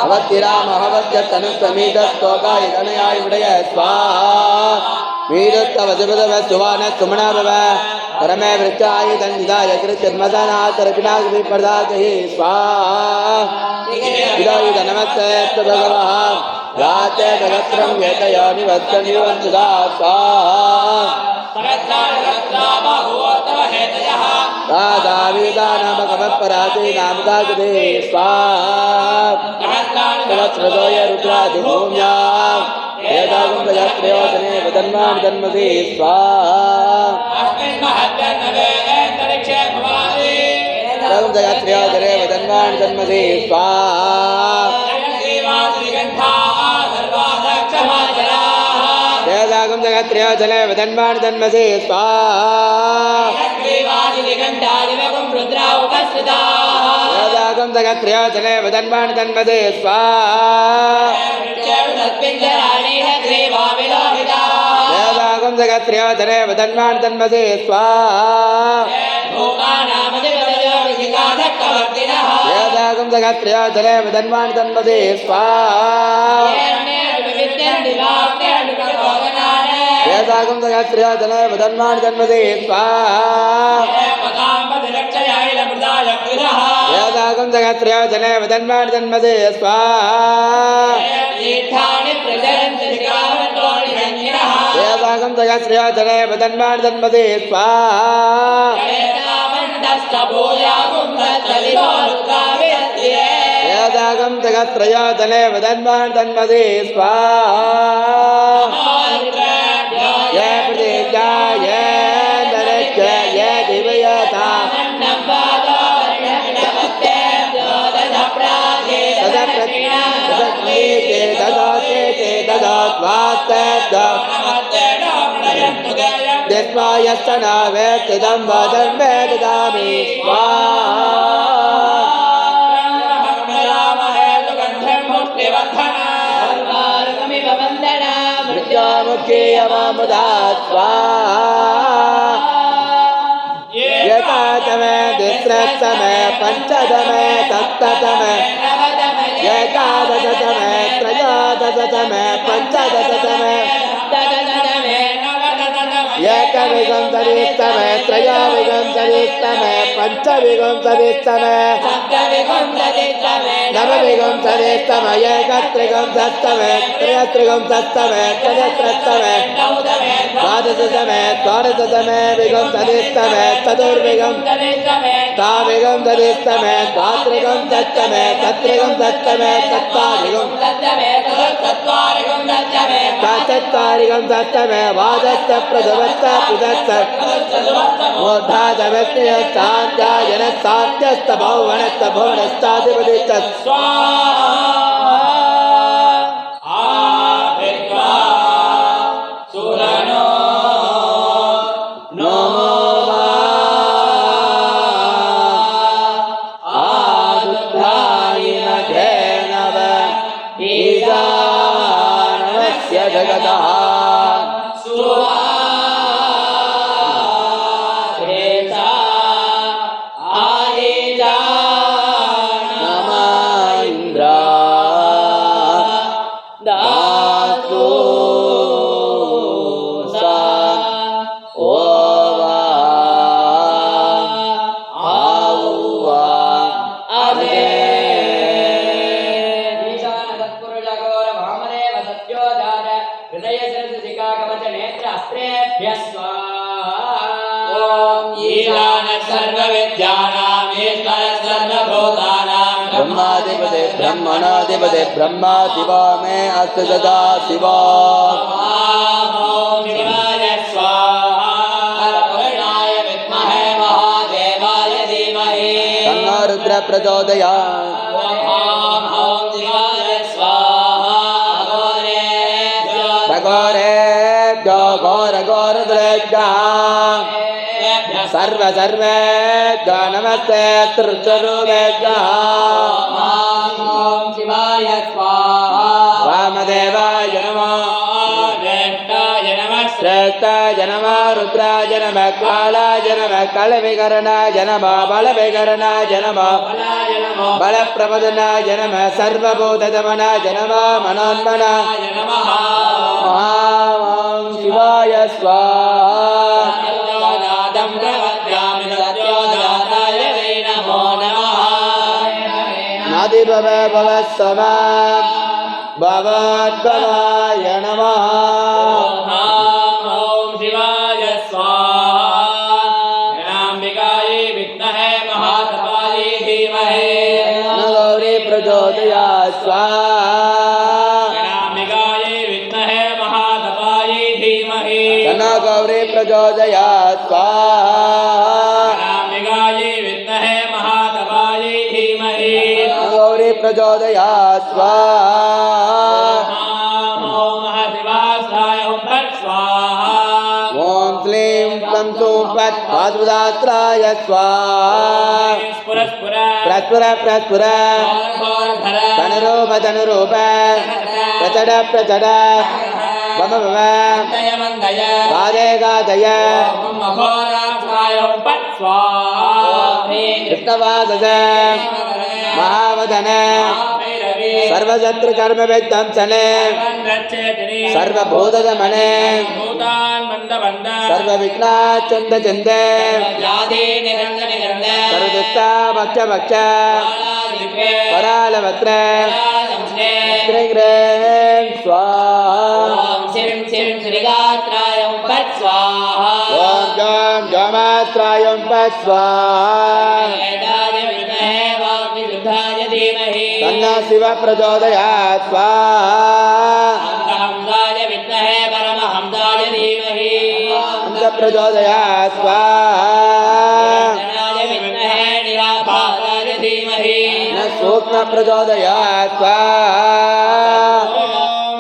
अवतिराम अवत्य तनुस्तमीतस्तोकाय तनयाय विडय स्वाहा वीरत्ववजपदव सुवान सुमना भव परमे वृक्षाय तन्निदाय कृत्यन्मदनातरपिनाग्नि प्रदातहि स्वाहा विदाय नमस्ते भगवः राते भगत्रं वेतया निवत्सनिवन्तदा स्वाहा दादाविदानामकमत्पराते नामदागदे स्वाहा सहस्रदोय रुद्राधिभूम्यां वेदागं प्रजात्रयोजने वदन्वान् जन्मसे स्वाहा जगत्रयोजने वदन्वान् जन्मसे स्वाहा वेदागं जगत्रयोजने वदन्वान् जन्मसे स्वाहा वेदागं जगत्रयोजने वदन्वान् जन्मसे स्वाहा वेदागं जगत्रयोजने वदन्वान् जन्मसे स्वाहा वेदागं जगत्रयोजने वदन्वान् जन्मसे स्वाहा यदागं सहस्रया जने वदन्मान् जन्मसे स्वाहा यदागं सहस्रया जने वदन्मान् जन्मसे स्वाहा यदागं सहस्रया जने वदन्मान् जन्मसे स्वाहा यदागं सहस्रया जने वदन्मान् जन्मसे स्वाहा ये प्रतिज्ञा ये नरस्य ये दिव्यता यस्तनावेत्तिदं वदन्मे ददामि मृत्युमुखीयमामुदा स्वाहा एकादमे द्विस्रस्तमे पञ्चदमे सप्तदमे एकादशतमे त्रयोदशतमे पञ्चदशतमे एकविंशतिस्तमे त्रयोविंशतिस्तमे पञ्चविंशतिस्तमे नवविंशतिस्तमे एकत्रिंशत्तमे त्रयत्रिंशत्तमे चतुस्रस्तमे द्वादशतमे षोडशतमे विंशतिस्तमे चतुर्विंशतिस्तमे ताविंशतिस्तमे द्वात्रिंशत्तमे तत्रिंशत्तमे चत्वारिंशत्तमे वादश्च प्रथमश्च पुदश्च मूर्धादवत्यश्चान्त्यायनश्चान्त्यश्च भुवनश्च भुवनश्चाधिपतिश्च ब्रह्मणाधिपते ब्रह्मा शिवा मे अस्तु सदा शिवा तन्नो रुद्र प्रचोदयात् घोरेभ्यो घोरघोरद्रेभ्यः सर्वेभ्यो नमस्ते त्रिस्वरूपेभ्यः शिवाय स्वाहा वामदेवाय नमः ज्येष्ठाय नमः श्रेष्ठाय नमः रुद्राय नमः कालाय नमः कलविकरणाय नमः बलविकरणाय नमः बलप्रमदनाय नमः सर्वभूतदमनाय नमः मनोन्मनाय नमः शिवाय स्वाहा भव भवस्समा भवद्भवाय नमः ॐ शिवाय स्वाहा गणाम्बिकायै विद्महे महातपायै धीमहि गौरी प्रचोदयात् स्वाहा गणाम्बिकायै विद्महे महातपायै धीमहि तन्नो गौरी प्रचोदयात् स्वाहा गणाम्बिकायै विद्महे महातपायै धीमहि गौरी प्रचोदयात् स्वाहा ॐ क्लीं क्लं सुपत् वासुदास्त्राय स्वाहा प्रस्फुर प्रस्फुर तनुरूप तनुरूप प्रचड प्रचड मम मम गादय गादय कृष्णवासस महावदन सर्वशत्रुकर्मविध्वंसने सर्वरक्षेतिनि सर्वभूतदमने भूतान्मन्दबन्ध सर्वविघ्नाचन्दचन्दे जातिनिरन्दनिरन्द सर्वदुष्टाभक्षभक्ष कालादिव्ये करालवक्त्र कालादंश्रे ग्रीं स्वाहा ॐ शिं शिं श्रीगात्राय फट् स्वाहा ॐ गं गमास्त्रायं फट् स्वाहा वेदाय विद्महे वाग्विशुद्धाय धीमहि तन्नः शिवः प्रचोदयात् स्वाहा हंसाय विद्महे परमहंसाय धीमहि प्रचोदयात् स्वाहा गणाय विद्महे निराभासाय धीमहि न सूक्ष्म प्रचोदयात् स्वाहा ॐ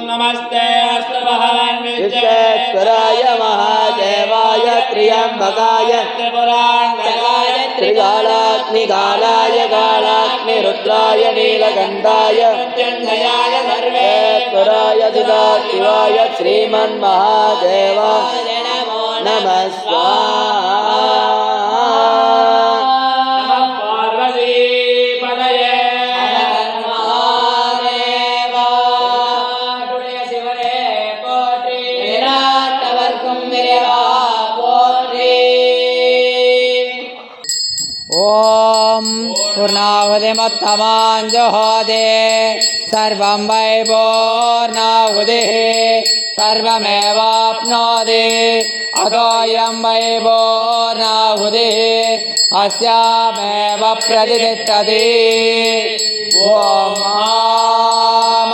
नमस्ते अस्तु भगवान् विश्वेश्वराय महादेवाय त्र्यम्बकाय त्रिपुरान्तकाय त्रिकालाग्निकालाय कालाग्निरुद्राय नीलकण्ठाय मृत्युञ्जयाय सर्वे त्वराय सदाशिवाय श्रीमन्महादेवाय नमः स्वाहा नमः पार्वतीपतये ॐ पूर्णाहुतिमुत्तमाञ्जुहोदे सर्वं वै पूर्णाहुतिः सर्वमेवाप्नोति अतोऽयं वै पूर्णाहुतिः अस्यामेव प्रतिष्ठति ॐ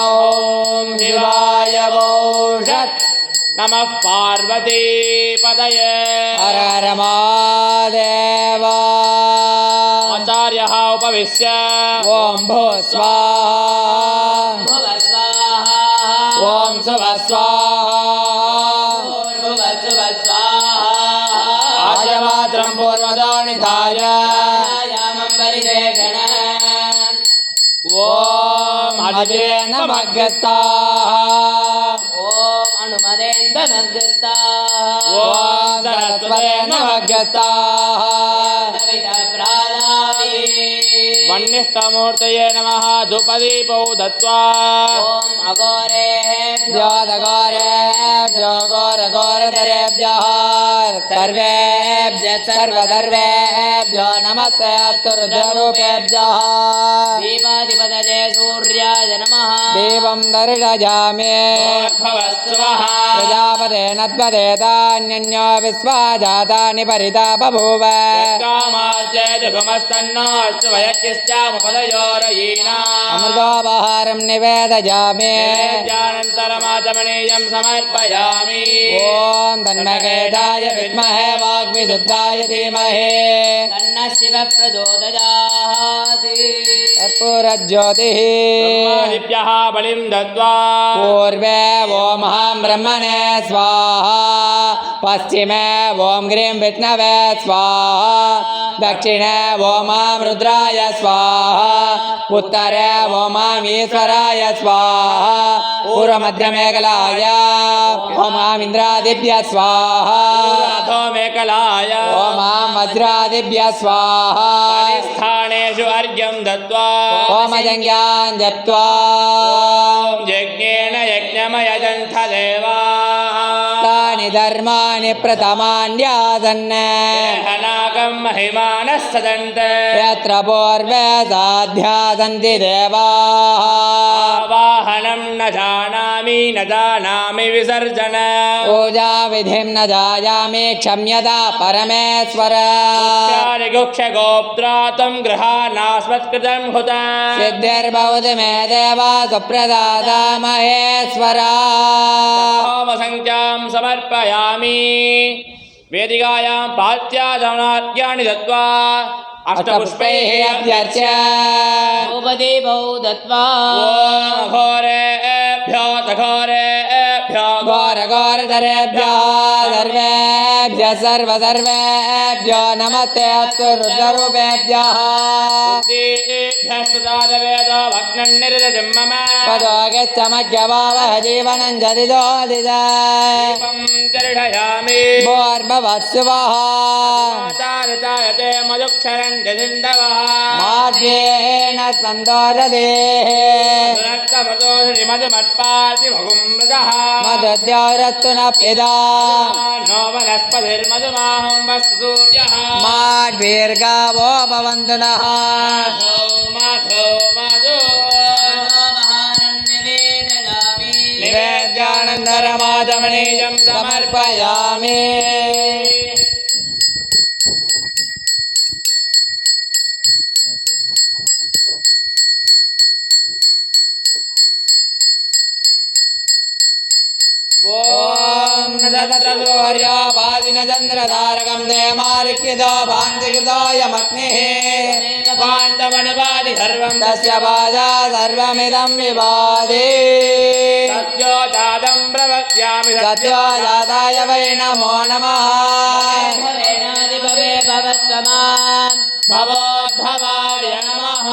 ॐ शिवाय वौषत् नमः पार्वतीपतये हर हर महादेव आचार्यः उपविश्य ॐ भू स्वाहा भुव स्वाहा ॐ सुभ स्वाहा भुव सुव स्वाहा आजमात्रं पूर्वतो निधाय यामं परिदेशण ॐ हरितेन भग्यस्ताः ॐ अनुमदेन्दनग्रस्ताः ॐ सरस्वतेन भग्यस्ताः वह्निष्ठमूर्तये नमः धूपदीपौ दत्त्वा ॐ अघोरेभ्यो घोरेभ्यो घोरघोरधरेभ्यः सर्वेभ्यः सर्वधर्मेभ्यो नमस्ते अस्तु रुद्ररूपेभ्यः दीपाधिपतये सूर्याय नमः देवं दर्शयामि भवस्वः प्रजापते नद्वदेतान्यन्यो विश्वा जातानि परिता बभूव कामाश्चेदुगमस्तन्नोऽस्तु वयज्ञश्चामुपदयोरयीनाम् अमृतोपहारं निवेदयामि नैवेद्यानन्तरमाचमनीयं समर्पयामि ॐ तन्मकेशाय विद्महे वाग्विशुद्धाय धीमहि तन्नः शिवः प्रचोदयात् कर्पूरज्योतिः ब्रह्मादिभ्यः बलिं दत्त्वा पूर्वे ॐ अहं ब्रह्मणे स्वाहा पश्चिमे ॐ ग्रीं विष्णवे स्वाहा दक्षिणे ॐ अहं रुद्राय स्वाहा उत्तरे ॐ अहं ईश्वराय स्वाहा पूर्वमध्यमेकलाय ॐ अहम् इन्द्रादिभ्य स्वाहा अथो मेकलाय ॐ अहं वज्रादिभ्य स्वाहा स्थानेषु अर्घ्यं दत्त्वा होमयज्ञान् जप्त्वा यज्ञेन यज्ञमयजन्थ देवाः तानि धर्माणि प्रथमान्यासन् देहनागं महिमानः सदन्ते यत्र पूर्वे साध्या सन्ति देवाः आवाहनं न जानामि विसर्जन पूजाविधिं न जायामि क्षम्यता परमेश्वर गुक्षगोप्त्रातं गृहाणास्मत्कृतं हुत सिद्धिर्भवतु मे देव सुप्रदाता महेश्वरा होमसङ्ख्यां समर्पयामि वेदिकायां पात्यादनाद्यानि दत्त्वा अष्टपुष्पैः अभ्यर्च्य धूपदीपौ दत्त्वा घोरेभ्यो घोरघोरधरेभ्यः सर्वेभ्यः सर्वेभ्यो नमस्ते अस्तु रुद्ररूपेभ्यः पदो गच्छमज्ञभावः जीवनं जदिदोदिदा भोर्भवत्सुवः मार्गेण सन्दोरदेः मदद्योरस्तु न पिता माद्वीर्गावो भवन्तु नः निवेद्यानन्दरमादमनीयं समर्पयामि ॐ नक्षत्रसूर्यो भादिनचन्द्रधारकं देमार्कितो भान्तिकृतोऽयमग्निः पाण्डवनुवादि सर्वं तस्य पादा सर्वमिदं विवादे सत्यो जातं प्रवक्ष्यामि सत्यो जाताय वै नमो नमः भवेनादिभवे भवत्समान् भवोद्भवाय नमः